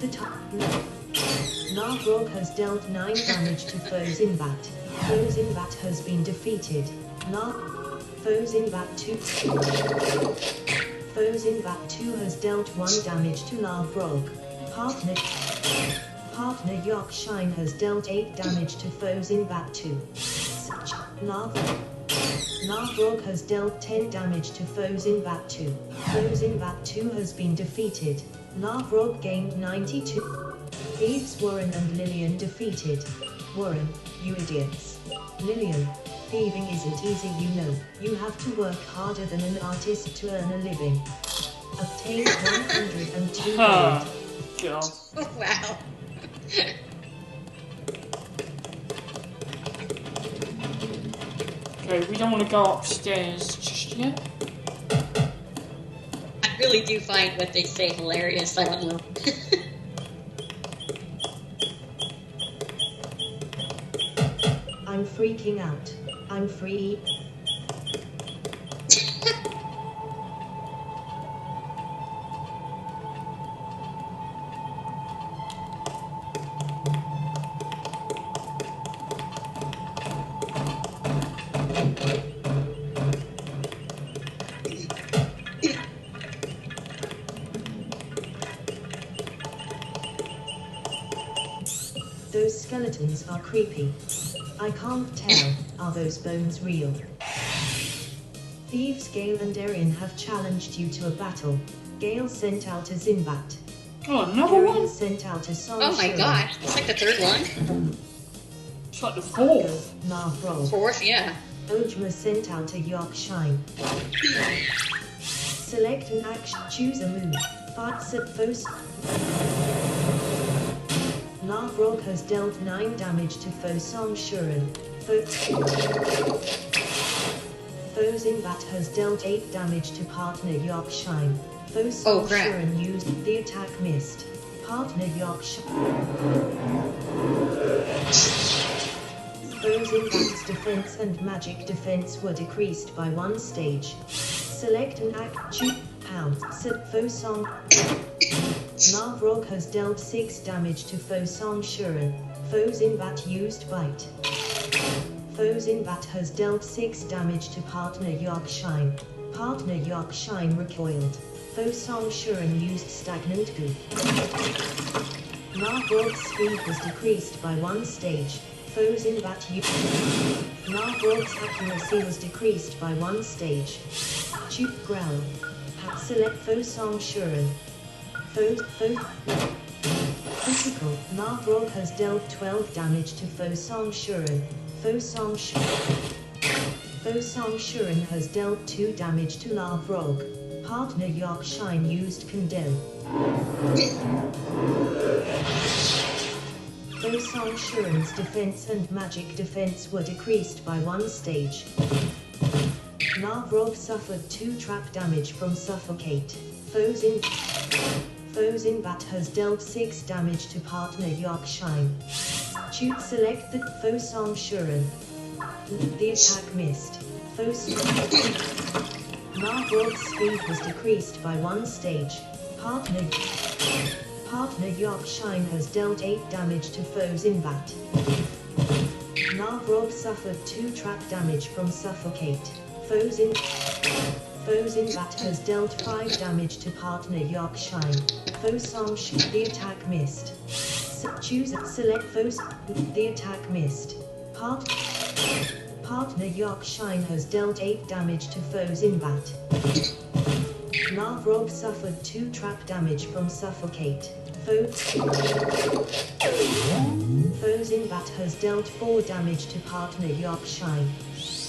the top. Navrog has dealt 9 damage to foes in bat. Foes in bat has been defeated. Foes in bat 2 has dealt 1 damage to Navrog. Partner Yorkshire has dealt 8 damage to foes in bat 2. Navrog has dealt 10 damage to foes in bat 2. Foes in bat 2 has been defeated. Navrog gained 92. Thieves Warren and Lillian defeated. Warren, you idiots. Lillian, thieving isn't easy, you know. You have to work harder than an artist to earn a living. Obtain 102 Ah, gold. God. Wow. Okay, we don't want to go upstairs just yet. I really do find what they say hilarious, I don't know. I'm freaking out. I'm free. Those skeletons are creepy. I can't tell, are those bones real? Thieves Gale and Erin have challenged you to a battle. Gale sent out a Zinbat. Oh, another Erin one? sent out a Song Oh my Shura. gosh, it's like the 3rd one. It's like the 4th. Navrog. 4th, yeah. Ojma sent out a Yorkshire. Select an action, choose a move. Foes. Navrog has dealt 9 damage to Fosong Shuren. Foes in bat has dealt 8 damage to partner Yorkshire. Fosong Oh, crap. Shuren used the attack missed. Partner Yorkshire. Foes in bat's defense and magic defense were decreased by 1 stage. Select an action. Fosong. Navrog has dealt 6 damage to Fosong Shuren. Foes in bat used bite. Foes in bat has dealt 6 damage to partner Yorkshire. Partner Yorkshire recoiled. Fosong Shuren used stagnant goo. Navrog's speed was decreased by 1 stage. Foes in that Narbrog's accuracy was decreased by 1 stage. Tube growl. Select foe song Shuren. Foe. Critical. Narbrog has dealt 12 damage to foe song Shuren. Foe song Shuren has dealt 2 damage to Narbrog. Partner York Shine used Condemn. Foe song Shuren's defense and magic defense were decreased by 1 stage. Narbrog suffered 2 trap damage from Suffocate. Foes in bat has dealt 6 damage to partner York Shine. Select the foe song Shuren. The attack missed. Narbrog's speed was decreased by 1 stage. Partner York Shine has dealt 8 damage to foes in bat. Narbrog suffered 2 trap damage from Suffocate. Foes in bat has dealt 5 damage to partner York Shine. Foe song the attack missed. Select foes. The attack missed. Partner York Shine has dealt 8 damage to foes in bat. Narbrog suffered 2 trap damage from Suffocate. Foes in bat has dealt 4 damage to partner York Shine.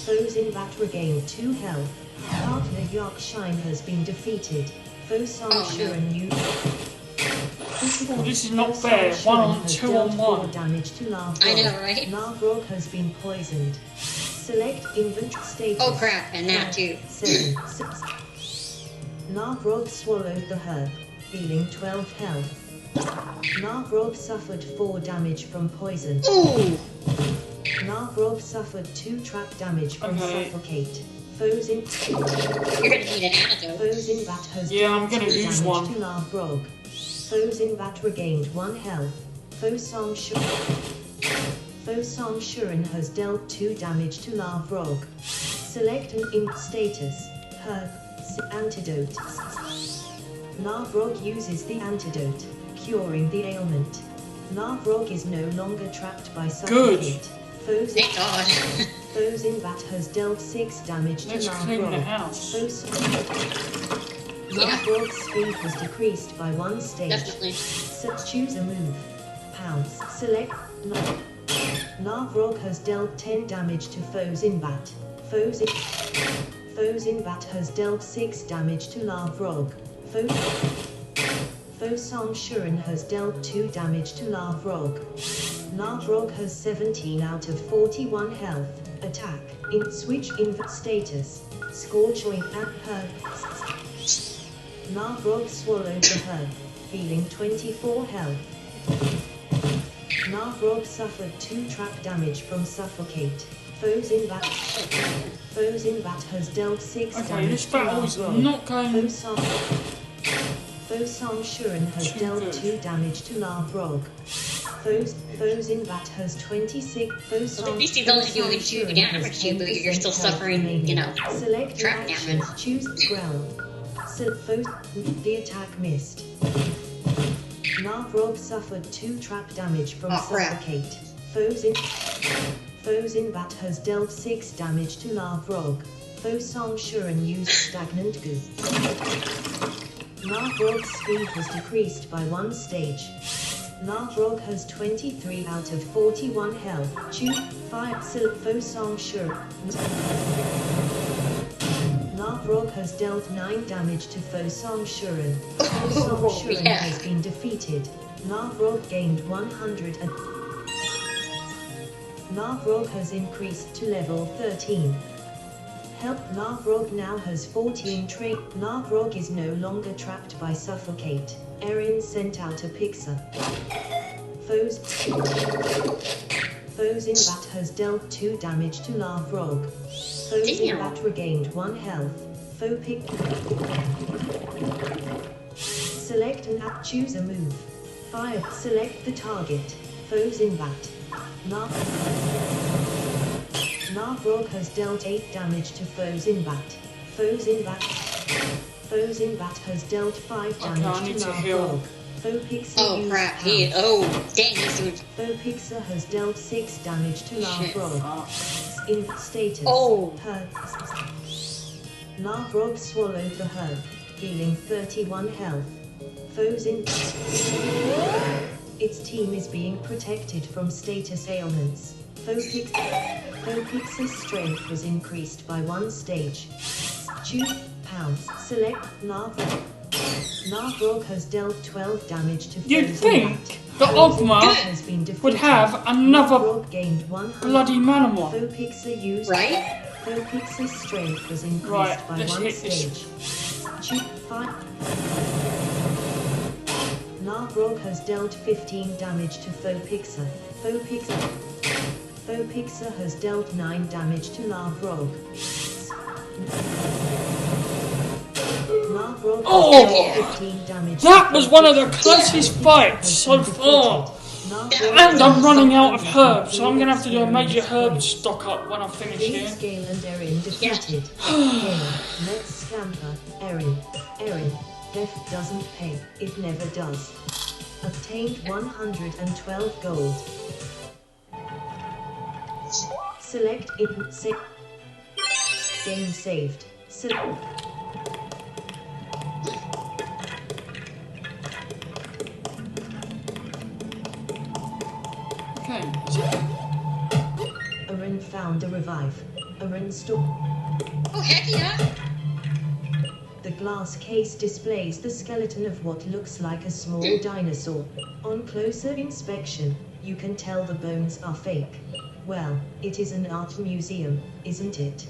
Foes in bat regained 2 health. Partner York Shine has been defeated. Foe song Shuren used. This is not fair. 1 on 2 on 1. Damage to Narbrog. I know, right? Narbrog has been poisoned. Select inventory status. Oh crap, and that too. 7. Narbrog swallowed the herb, healing 12 health. Narbrog suffered 4 damage from poison. Ooh! Narbrog suffered 2 trap damage from Suffocate. Foes in You're gonna need an antidote. Foes in bat has I'm gonna use damage one. to Narbrog. Foes in bat regained 1 health. Foe song Shuren has dealt 2 damage to Narbrog. Select an imp status. Herb. Antidote. Narbrog uses the antidote, curing the ailment. Narbrog is no longer trapped by Suffocate. Thank God. Foes in bat has dealt 6 damage Let's to clean the Narbrog. house. Narbrog's speed was decreased by 1 stage. Definitely. Choose a move. Pounce. Select. Narbrog has dealt 10 damage to foes in bat. Foes in bat has dealt 6 damage to Narbrog. Foe song Shuren has dealt 2 damage to Narbrog. Narbrog has 17 out of 41 health. Attack. Switch invert status. Scorch or at herb. Narbrog swallowed the herb, healing 24 health. Narbrog suffered 2 trap damage from Suffocate. Foes in bat has dealt 6 damage this to battle is Narbrog. not going Foe song Shuren has dealt 2 damage to Narbrog. Foes in bat has 26. Well, at least he's only doing 2 damage to you, but you're still suffering, Select trap action. damage. Choose growl. The attack missed. Narbrog suffered 2 trap damage from Suffocate. Foes in bat has dealt 6 damage to Narbrog. Foe song Shuren used stagnant goo. Narbrog's speed was decreased by 1 stage. Narbrog has 23 out of 41 health. Choose 5. Foe song Shuren. Narbrog has dealt 9 damage to foe song Shuren. Foe song Shuren has been defeated. Narbrog gained 100 and Narbrog has increased to level 13. Help. Narbrog now has 14 trait. Narbrog is no longer trapped by Suffocate. Erin sent out a pixar. Foes in bat has dealt 2 damage to Narbrog. Foes in bat regained 1 health. Foe pick. Select an app. Choose a move. Fire. Select the target. Foes in bat. Narbrog has dealt 8 damage to foes in bat. Foes in bat has dealt 5 damage to Narbrog. Phopixer Oh used crap, pounce. dang, he's doing... Phopixer has dealt 6 damage to Shit. Lavrog. In status. Oh. Herb. Lavrog swallowed the herb, healing 31 health. Foes in... Its team is being protected from status ailments. Phopixer's strength was increased by 1 stage. Choose pounce. Select Lavrog. Lavrog has dealt 12 damage to You'd foes think in that. the Ogma Has been defeated. would have another Lavrog gained 100. bloody Manamon. Phopixer used... Right? Phopixer's strength was increased Right, by let's 1 hit this. stage. Choose 5. Lavrog has dealt 15 damage to Phopixer. Phopixer has dealt 9 damage to Lavrog. Lavrog Oh! has dealt 15 damage to That was one of the Phopixer. closest fights so far. And I'm running out of herbs, so I'm going to have to do a major herb stock up when I finish here. Gale and Erin defeated. Gale, let's scamper. Erin, death doesn't pay, it never does. Obtained 112 gold. Select it. Game saved. Okay, is it? Erin found a revive. Erin stopped. Oh, heck yeah! The glass case displays the skeleton of what looks like a small dinosaur. On closer inspection, you can tell the bones are fake. Well, it is an art museum, isn't it?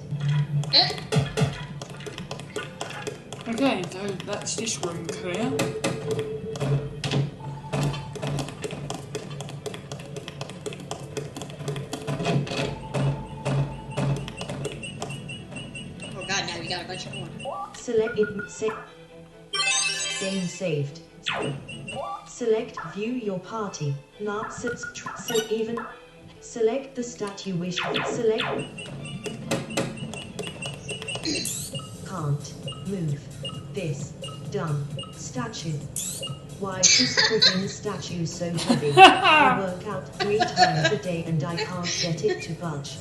Okay, so that's this room clear. Oh god, now we got a bunch more. Select it. Game saved. Select view your party. Not even. Select the stat you wish. Select. Can't move. This. Done. Statue. Why is putting statue so heavy? I work out 3 times a day and I can't get it to budge.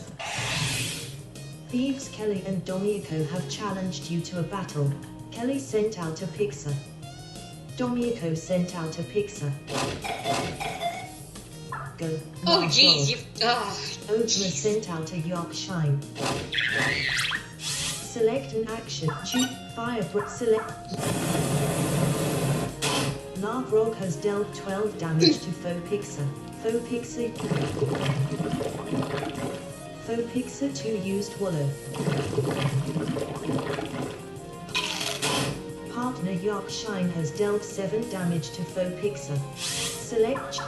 Thieves Kelly and Dominico have challenged you to a battle. Kelly sent out a Pixar. Dominico sent out a Pixar. Go. Oh Now jeez, roll. you... Oh, Ogma jeez. sent out a Yorkshire. Select an action. Choose fire. Select. Lavrog has dealt 12 damage to Phopixer. Phopixer 2 used Wallow. Partner Yorkshire has dealt 7 damage to Phopixer. Select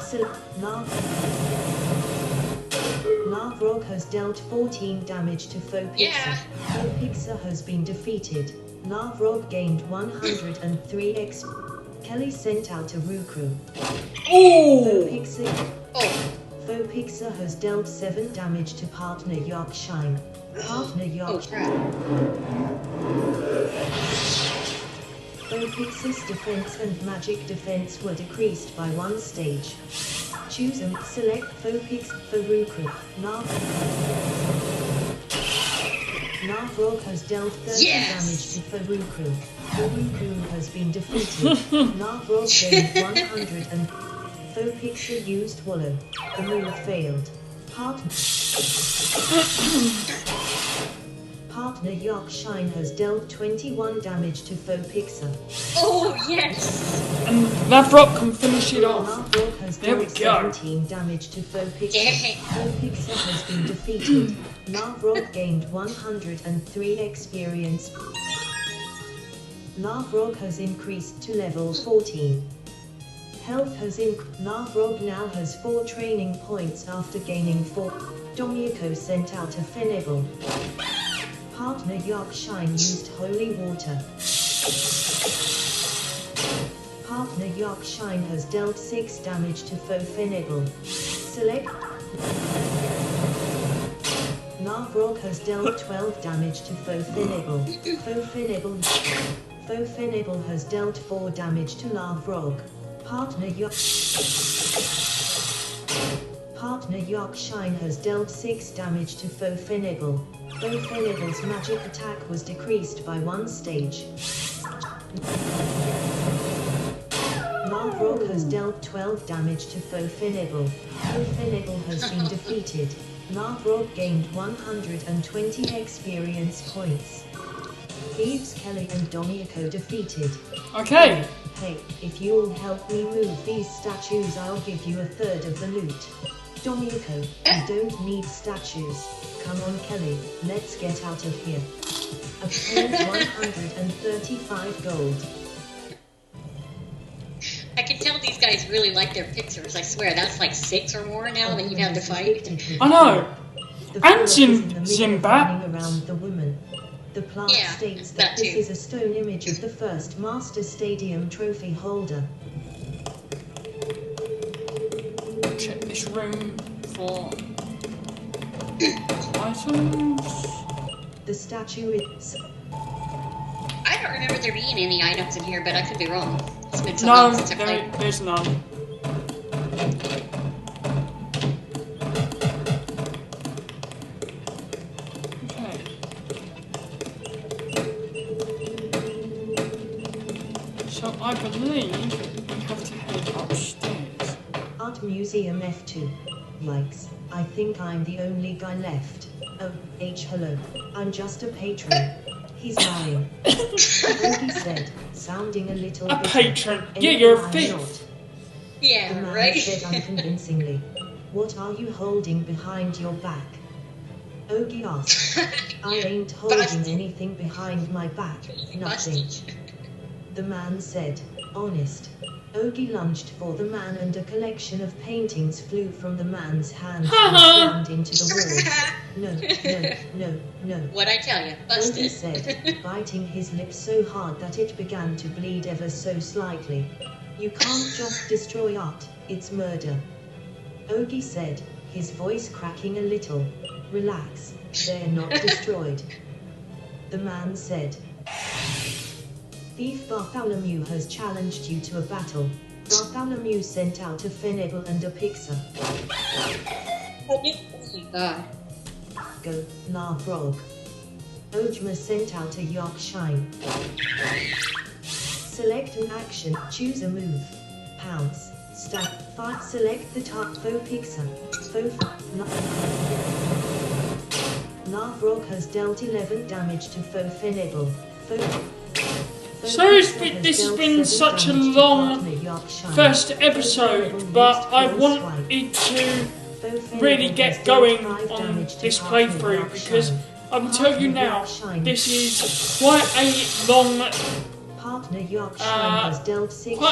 Lavrog has dealt 14 damage to Phopixer. Yeah. Phopixer has been defeated. Lavrog gained 103 XP. Kelly sent out a Rukru. Oh! Phopixer has dealt 7 damage to Partner Yorkshire. Partner Oh Yorkshire. crap. Phopixer's defense and magic defense were decreased by 1 stage. Choose and select Phopix for Rukru. Lavrog has dealt 30 damage to Farukru. Farukru has been defeated. Lavrog gained 100 and Phopixer used Wallow. The move failed. Partner Yorkshire has dealt 21 damage to Phopixer. Oh yes! And Lavrok can finish it off. Lavrog has There we dealt go. 17 damage to Phopixer. Dang. Phopixer has been defeated. Lavrog gained 103 experience. Lavrog has increased to level 14. Health has increased. Lavrog now has 4 training points after gaining 4. Dominico sent out a Fenebel. Partner Yorkshire used holy water. Partner Yorkshire has dealt 6 damage to Fenebel. Select. Lavrog has dealt 12 damage to Fenebel. Fenebel has dealt 4 damage to Lavrog. Partner Yorkshire has dealt 6 damage to Foe Finnegal. Foe Finnegal's magic attack was decreased by 1 stage. Larvrog has dealt 12 damage to Foe Finnegal. Foe Finnegal has been defeated. Larvrog gained 120 experience points. Thieves Kelly and Dominico defeated. Okay. Hey, if you'll help me move these statues, I'll give you a third of the loot. Dominico, you don't need statues. Come on, Kelly, let's get out of here. Obtained 135 gold. I can tell these guys really like their pictures. I swear, that's like 6 or more now that you've had to fight. I know. The And philosopher in the middle Zimbab. running around the woman. The plant states that that this too. is a stone image of the first Master Stadium trophy holder. Check this room for items. The statue is... I don't remember there being any items in here, but I could be wrong. It's been so No, long since I played. there's none. Okay. So I believe we have to head upstairs. Art Museum F2. Likes. I think I'm the only guy left. Oh, hello. I'm just a patron. He's lying. He said, sounding a little A bit... patron? Yeah, Anyway, you're a I'm thief. not. The Yeah, man right? said unconvincingly. What are you holding behind your back? Ogie asked. I ain't holding Busted. anything behind my back. Nothing. Busted. The man said, honest. Ogie lunged for the man and a collection of paintings flew from the man's hands and slammed into the wall. No. What'd I tell you? Ogie Busted. said, biting his lip so hard that it began to bleed ever so slightly. You can't just destroy art, it's murder. Ogie said, his voice cracking a little. Relax, they're not destroyed. The man said, Thief Bartholomew has challenged you to a battle. Bartholomew sent out a Finnegal and a Pixar. Oh my god. Go, Larvrog. Ojma sent out a Yorkshire. Select an action, choose a move. Pounce, stack, fight, select the top Faux Pixar. Larvrog has dealt 11 damage to Faux Finnegal. So this has been such a long first episode, but I wanted to really get going on this playthrough because I will tell you now, this is quite a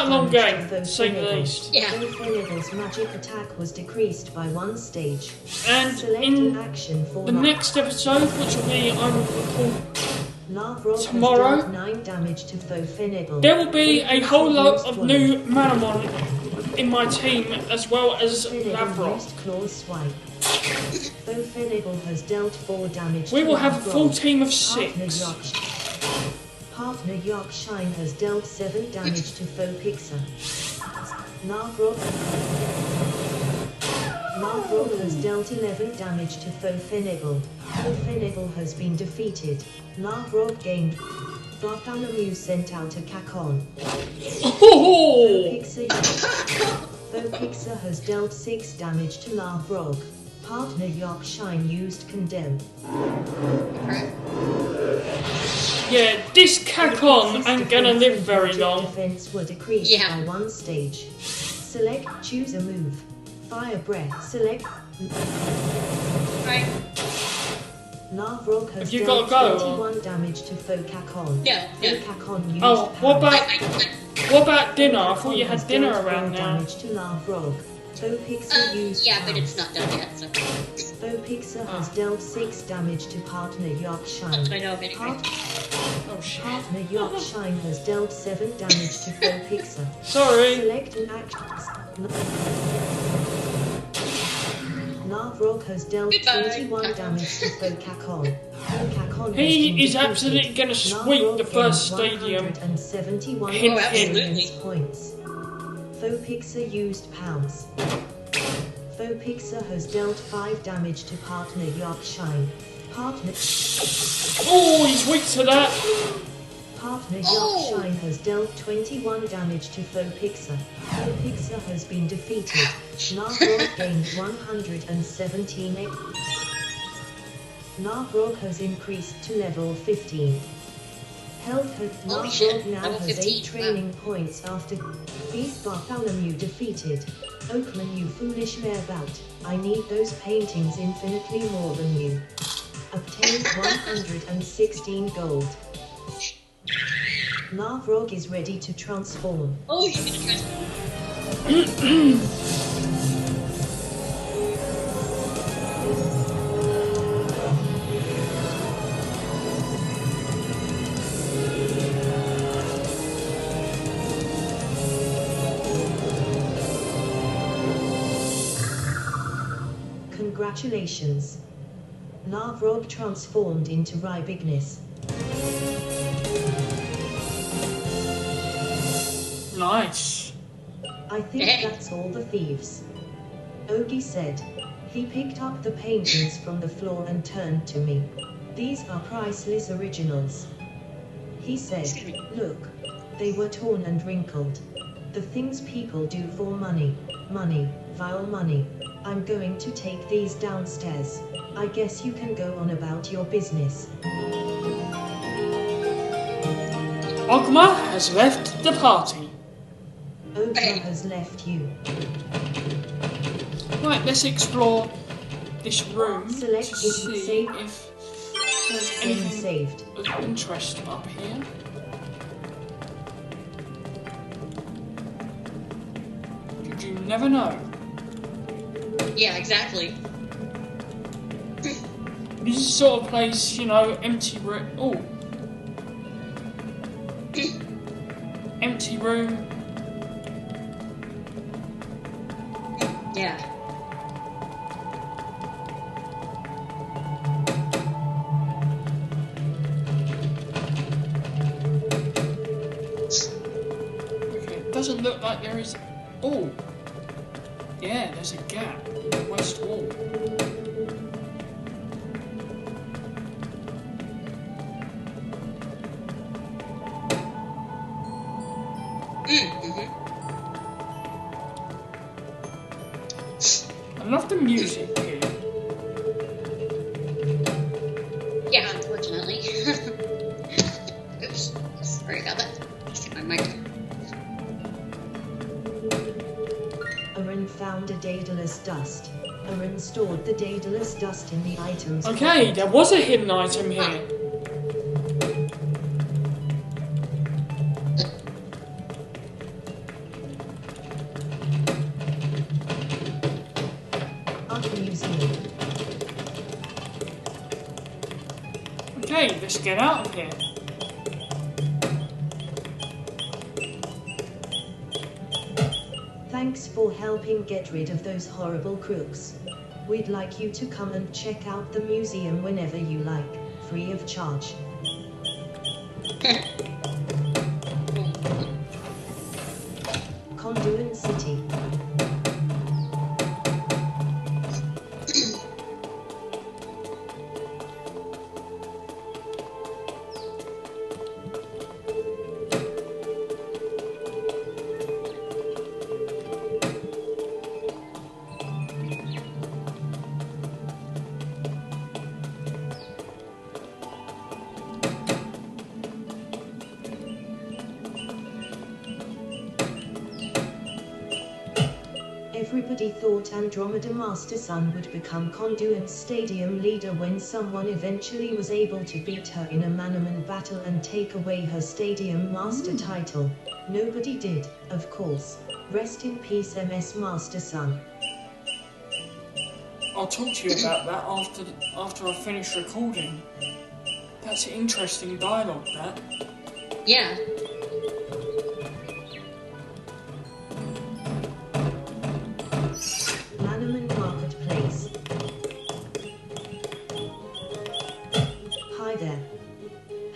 long game, to say the least. Yeah. Finnegal's magic attack was decreased by 1 stage. And Select in an action for the next episode, which will be, I will record Larvrog tomorrow, has dealt 9 damage to Faux Finnegal. there will be a whole lot of new Manamon in my team, as well as Larvrog. Claw swipe. Faux Finnegal has dealt 4 damage We to will have a full Larvrog. team of 6. Partner Yorkshire has dealt 7 damage to Faux Pixar. Larvrog has dealt 11 damage to Faux Finnegal. Faux Finnegal has been defeated. Larvrog gained. Bartholomew sent out a Cacon. Oh! Faux Pixar has dealt 6 damage to Larvrog. Partner Yorkshire used Condemn. Yeah, this Cacon ain't gonna live very long. Defense were decreased by 1 stage. Select, choose a move. Fire breath, select. Right. Larvrog has Have you dealt gotta go, 21 damage to Faux Cacon. No. Faux Cacon used Oh, what power. about dinner? I thought you had dinner around now. Damage to Larvrog. Faux Pixar used Yeah, but power. it's not done yet, so. Faux Pixar has dealt 6 damage to Partner Yorkshire. That's what I know of anyway. Oh shit. Partner Yorkshire has dealt 7 damage to Faux Pixar. Sorry. Select an action. Larvrog has dealt Goodbye. 21 damage to Faux Cacon. Faux Cacon He has been is defeated. absolutely gonna sweep Larvrog the first gained stadium. 171 Hint, hint. experience points. Faux-Pixar used pounds. Faux-Pixar has dealt 5 damage to partner Yorkshire. Partner Oh, he's weak to that. Yorkshire has dealt 21 damage to Faux-Pixar. Faux-Pixar has been defeated. Nargrog gained 117. Nargrog has increased to level 15. Health Holy shit, Nargrog now level has 15, 8 training points after Beast Bartholomew defeated. Oakman, you foolish marebat, I need those paintings infinitely more than you. Obtained 116 gold. Nargrog is ready to transform. Oh, he's gonna transform. Congratulations. Nargrog transformed into Rybignus. Nice. I think that's all the thieves. Ogie said. He picked up the paintings from the floor and turned to me. These are priceless originals. He said, look, they were torn and wrinkled. The things people do for money, money, vile money. I'm going to take these downstairs. I guess you can go on about your business. Ogma has left the party. Ogie has left you. Right, let's explore this room to Select see save. if there's Game anything saved. of interest up here. You never know. Yeah, exactly. This is the sort of place, you know, empty room. Oh. Empty room. Yeah. Okay, it doesn't look like there is. Oh. Yeah, there's a gap in the west wall. I love the music here. Yeah, unfortunately. Oops. Sorry about that. Just hit my mic. Aaron found a Daedalus dust. Aaron stored the Daedalus dust in the items. Okay, there was a hidden item here. Art museum. Okay, let's get out of here. Thanks for helping get rid of those horrible crooks. We'd like you to come and check out the museum whenever you like, free of charge. Conduin City. Everybody thought Andromeda Master Sun would become Conduit's stadium leader when someone eventually was able to beat her in a Manamon battle and take away her stadium master title. Nobody did, of course. Rest in peace, MS Master Sun. I'll talk to you about that after I finish recording. That's interesting dialogue, that. Yeah. Manamon Marketplace. Hi there.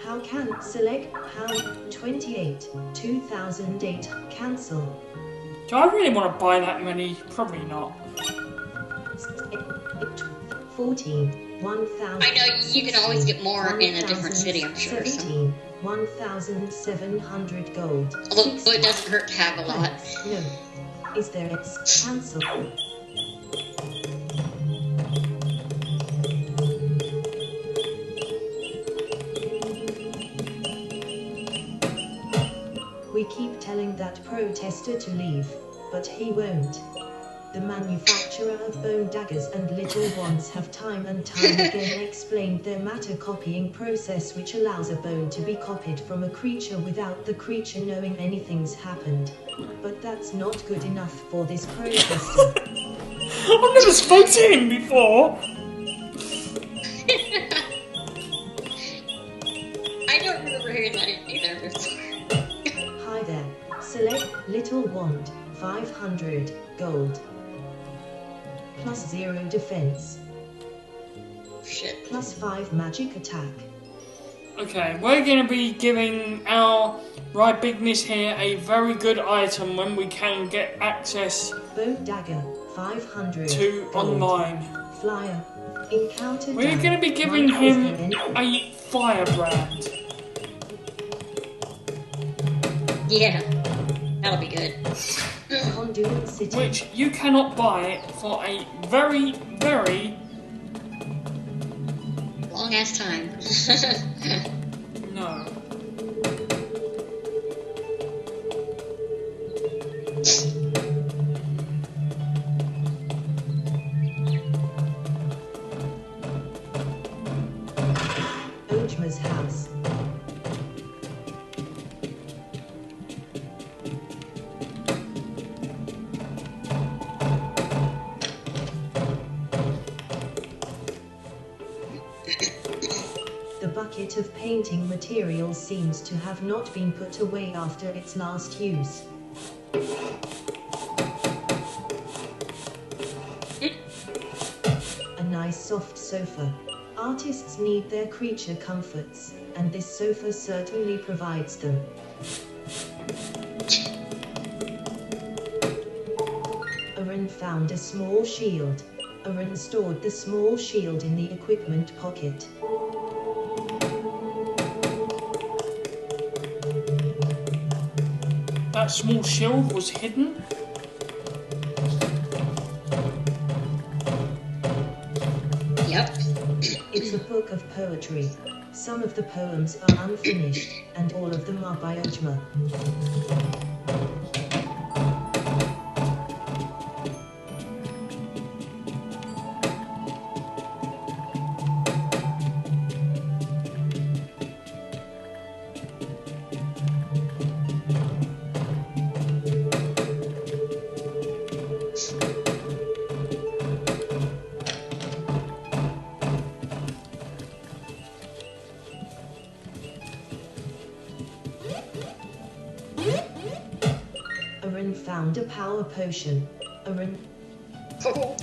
How can select how 28 2008 cancel? Do I really want to buy that many? Probably not. 14, 1,000. I know you can always get more in a different city, I'm sure. 17, 1,700 gold. Although it doesn't hurt to have a lot. No. Is there cancel? We keep telling that protester to leave, but he won't. The manufacturer of bone daggers and little ones have time and time again explained their matter copying process, which allows a bone to be copied from a creature without the creature knowing anything's happened. But that's not good enough for this protester. I've never spoken to him before. I don't remember hearing that either before. Hi there. Select little wand, 500 gold. Plus 0 defense. Shit. Plus 5 magic attack. Okay, we're going to be giving our right bigness here a very good item when we can get access Bone dagger, 500 to gold. online. Flyer. Encounter. We're done. going to be giving Mine is him the end. a firebrand. Yeah. That'll be good. Conduit City. Which you cannot buy for a very, very... Long ass time. No. Ojma's house. The bucket of painting materials seems to have not been put away after its last use. A nice soft sofa. Artists need their creature comforts, and this sofa certainly provides them. Aaron found a small shield. Aaron stored the small shield in the equipment pocket. That small shield was hidden. Yep. It's a book of poetry. Some of the poems are unfinished, and all of them are by Ojma. Aaron found a power potion. Aaron. Oh,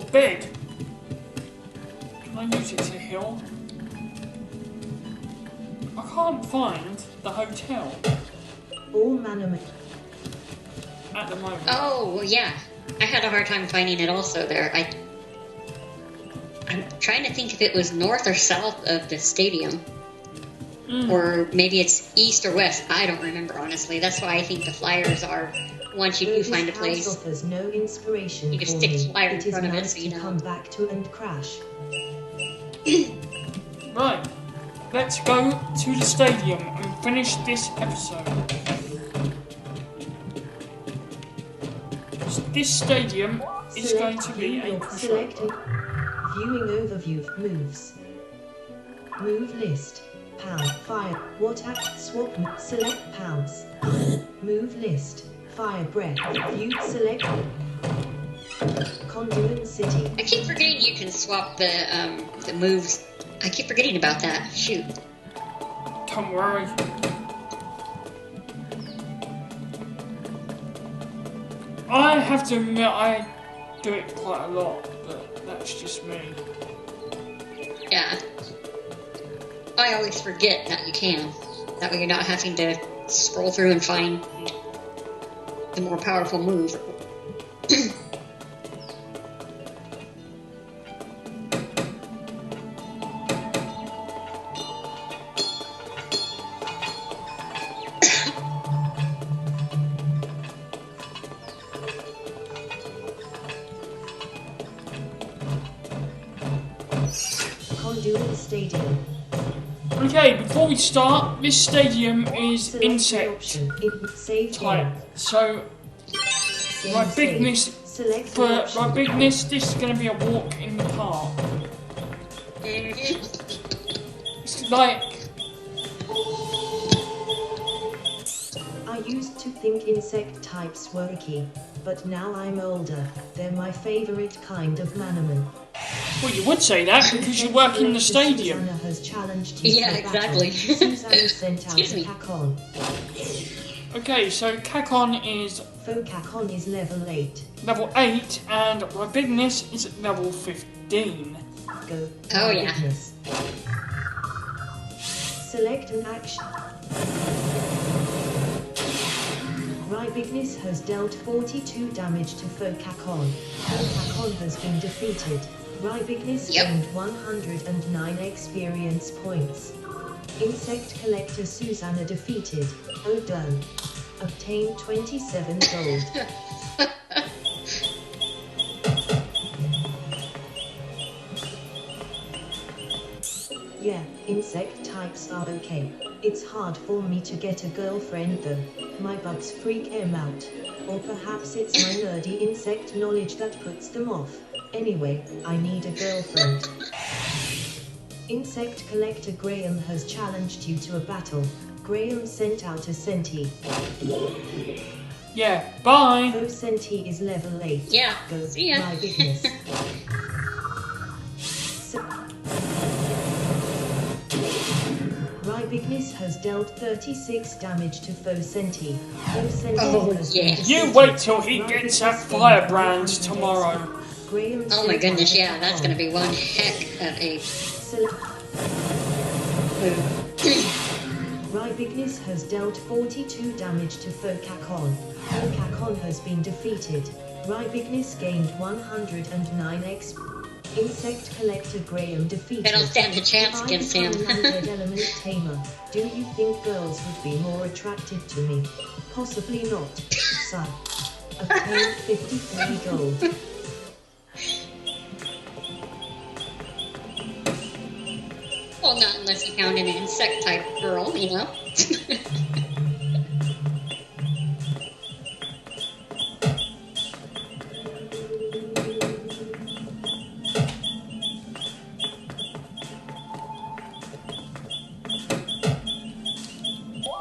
a bed. Can I use it to heal? I can't find the hotel All Manamon. at the moment. Oh, yeah. I had a hard time finding it also there. I'm trying to think if it was north or south of the stadium. Or maybe it's east or west. I don't remember, honestly. That's why I think the flyers are, once you do This find a house place, offers no inspiration you can for stick me. a flyer in It is front of it nice so you to know. come back to and crash. Right, let's go to the stadium and finish this episode. This stadium is going to be a crucial. Selecting. Viewing overview moves. Move list. Pound. Fire. What act? Swap. Select pounds. Move list. Fire breath. View. Select. Conduit City. I keep forgetting you can swap the moves. I keep forgetting about that. Shoot. Don't worry. I have to admit I do it quite a lot, but that's just me. Yeah. I always forget that you can. That way you're not having to scroll through and find the more powerful move. Conduit Stadium. Okay, before we start, this stadium is Select the insect option. Save type. game. So, Game my saved. bigness, Select for an option. my bigness, this is going to be a walk in the park. It's like, I used to think insect types were icky, but now I'm older. They're my favorite kind of Manamon. well, you would say that because you work in the stadium. Susanna has challenged you Yeah, for battle. exactly. Susanna sent out Excuse me. Kakon. Okay, so Kakon is Faux Kakon is level 8. level 8 and my bigness is level 15. Go. Oh, yeah. Bigness. Select an action. Bigness has dealt 42 damage to Faux Kakon. Faux Kakon has been defeated. Bigness Yep. gained 109 experience points. Insect Collector Susanna defeated. Oh done. Obtained 27 gold. Yeah, insect types are okay. It's hard for me to get a girlfriend though. My bugs freak him out. Or perhaps it's my nerdy insect knowledge that puts them off. Anyway, I need a girlfriend. Insect Collector Graham has challenged you to a battle. Graham sent out a Senti. Yeah, bye. Though Senti is level 8. Yeah, Go, see ya. my bigness. Bigness has dealt 36 damage to Faux Senti. Faux Senti Oh, has been yes. You defeated. wait till he gets that Bigness gained firebrand 100 tomorrow. XP. Graham Oh my sent goodness, out a yeah, that's Kakon. gonna be one heck of a move. Bigness has dealt 42 damage to Faux Kakon. Faux Kakon has been defeated. Bigness gained 109 XP. Insect Collector Graham defeated. I don't stand a chance If I against become him. an undead element tamer, do you think girls would be more attractive to me? Possibly not. Son. Obtained 53 gold. Well, not unless you found an insect type girl, you know?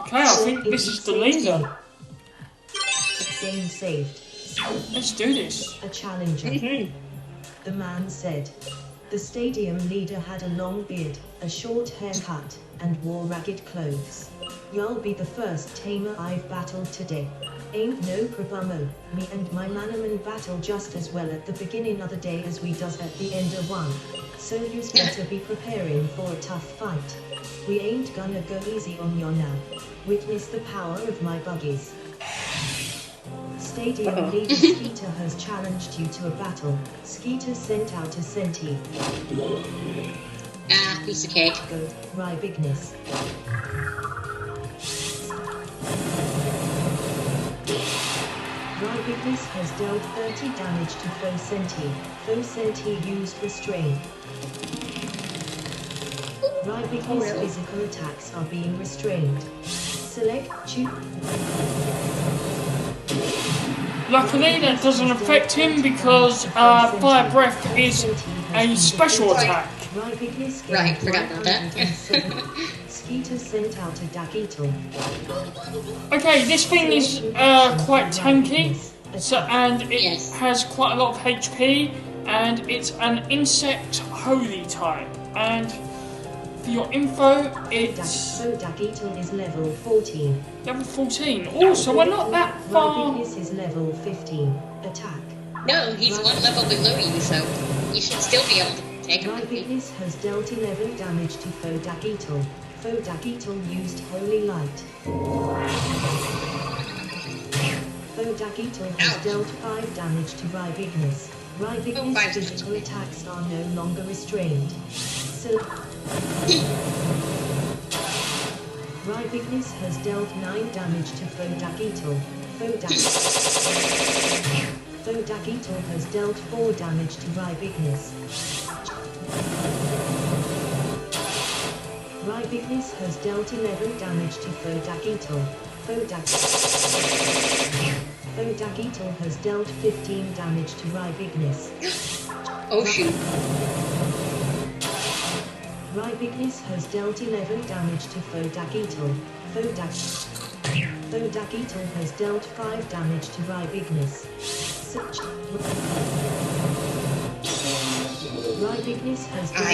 Okay, I think this is the leader. Game saved. Let's do this. A challenger. The man said. The stadium leader had a long beard, a short haircut, and wore ragged clothes. You'll be the first tamer I've battled today. Ain't no problemo. Me and my Manamon battle just as well at the beginning of the day as we does at the end of one. So you's better be preparing for a tough fight. We ain't gonna go easy on you now. Witness the power of my buggies. Stadium leader Skeeter has challenged you to a battle. Skeeter sent out a Senti. Ah, piece of cake. Go, Bigness. Bigness has dealt 30 damage to Faux Senti. Faux Senti used restraint. Bigness physical attacks are being restrained. Select choose. Luckily, that doesn't affect him because Fire Breath is a special attack. Right, forgot about that. Skeeter sent out a Dagital. Okay, this thing is quite tanky, and it Yes. has quite a lot of HP, and it's an insect holy type. And for your info, it's Dagital is level 14. level 14. Oh, so we're not that far. Bigness is level 15. Attack. No, he's one level below you, so you should still be able to Take him with me. Rybignis has dealt 11 damage to Fodagital. Fodagital used Holy Light. Fodagital has Ouch. dealt 5 damage to Rybignis. Rybignis' five. physical attacks are no longer restrained. So Rybignis has dealt 9 damage to Fodagital. Fodagital has dealt 4 damage to Rybignis. Rybignis has dealt 11 damage to Fodagital. Fodagital has dealt 15 damage to Rybignis. Oh shoot. Rybignis has dealt 11 damage to Fodagital. Fodagital has dealt 5 damage to Rybignis. Rybignis has dealt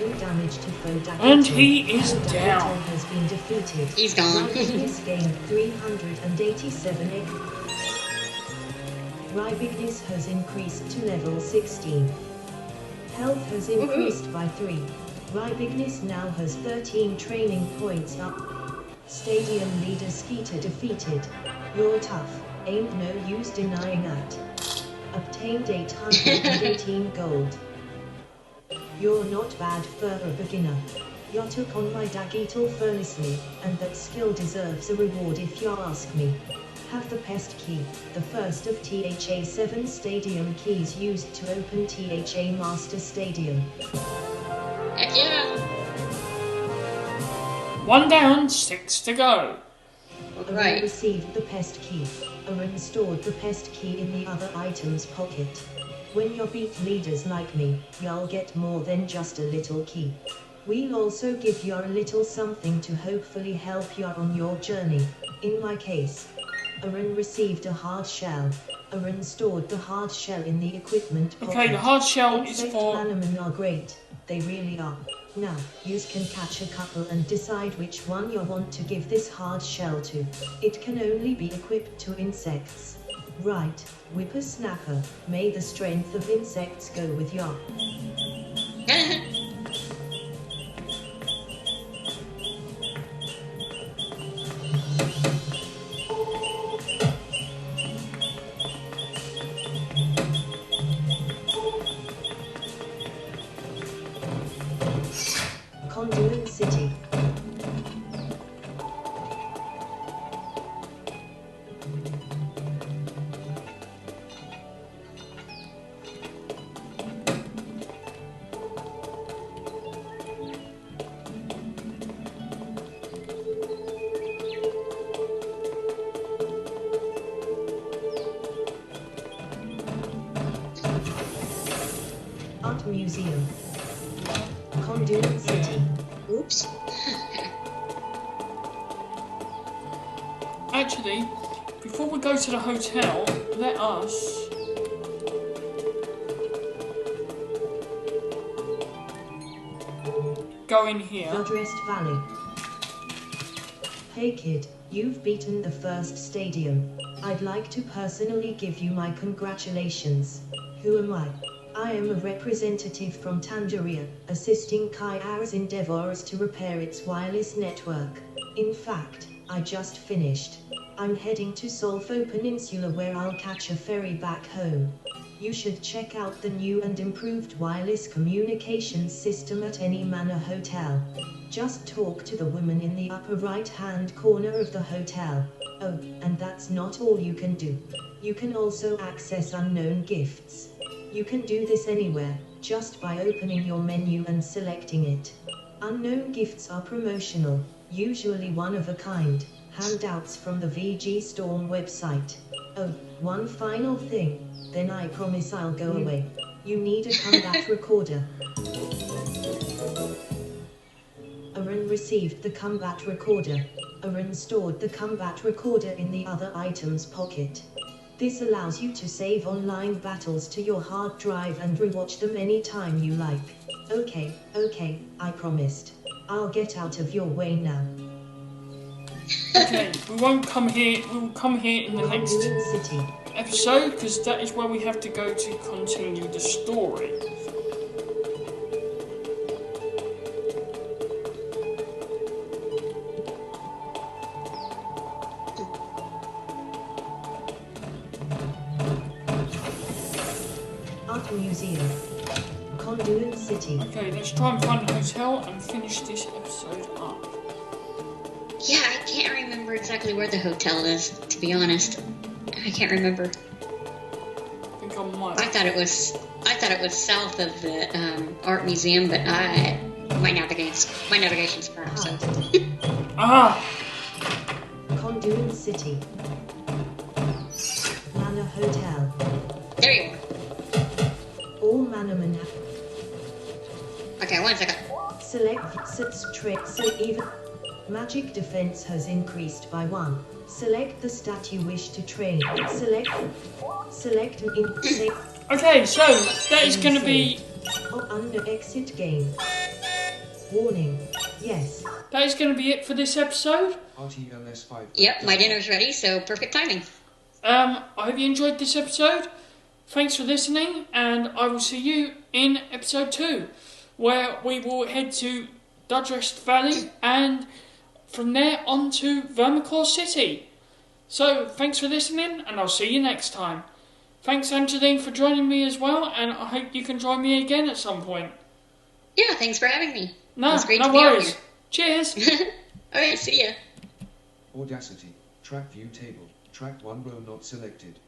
11 damage to Fodagital. And he is Fodagital down. has been defeated. He's gone. Rybignis gained 387 egg. Rybignis has increased to level 16. Health has increased by 3. Rybignis now has 13 training points up. Stadium leader Skeeter defeated. You're tough, ain't no use denying that. Obtained 818 gold. You're not bad for a beginner. You took on my Dagital fearlessly, and that skill deserves a reward if you ask me. Have the pest key, the first of THA 7 stadium keys used to open THA Master Stadium. Heck yeah. 1 down, 6 to go. Arin Right. received the pest key. Arin stored the pest key in the other item's pocket. When you beat leaders like me, you'll get more than just a little key. We'll also give you a little something to hopefully help you on your journey. In my case, Arin received a hard shell. Arin stored the hard shell in the equipment pocket. Okay, the hard shell is Insect for... Manamon are great, they really are. Now, you can catch a couple and decide which one you want to give this hard shell to. It can only be equipped to insects. Right, whippersnapper, may the strength of insects go with you. Conduit City. Art Museum. Conduit City. Oops. Actually, before we go to the hotel, let us... go in here. Budrest Valley. Hey kid, you've beaten the first stadium. I'd like to personally give you my congratulations. Who am I? I am a representative from Tangeria, assisting Kai's endeavors to repair its wireless network. In fact, I just finished. I'm heading to Solfo Peninsula where I'll catch a ferry back home. You should check out the new and improved wireless communications system at any Manor Hotel. Just talk to the woman in the upper right-hand corner of the hotel. Oh, and that's not all you can do. You can also access unknown gifts. You can do this anywhere, just by opening your menu and selecting it. Unknown gifts are promotional, usually one of a kind, handouts from the VG Storm website. Oh, one final thing, then I promise I'll go away. You need a combat recorder. Arin received the combat recorder. Arin stored the combat recorder in the other item's pocket. This allows you to save online battles to your hard drive and rewatch them anytime you like. Okay, I promised. I'll get out of your way now. Okay, we will come here in the next Conduit City. episode, because that is where we have to go to continue the story. Museum. Conduit City. Okay, let's try and find a hotel and finish this episode up. Yeah, I can't remember exactly where the hotel is, to be honest. I can't remember. I think I might. I thought it was south of the art museum, but my navigation's crap. So Ah! Conduit City. Manor Hotel. there you are. All Manamon. Okay, one second. Select sits tricks even. Magic defense has increased by 1. Select the stat you wish to train. Select in Okay, so that is going to be under exit game. Warning. Yes. that is going to be it for this episode. RTLS5. Yep, my dinner's ready, so perfect timing. I hope you enjoyed this episode. Thanks for listening, and I will see you in episode 2, where we will head to Dudrest Valley and from there on to Vermicor City. So, thanks for listening, and I'll see you next time. Thanks, Angelene, for joining me as well, and I hope you can join me again at some point. Yeah, thanks for having me. No, It's great no to be on worries. Cheers. here. Alright, see ya. Audacity. Track view table. Track 1 row not selected.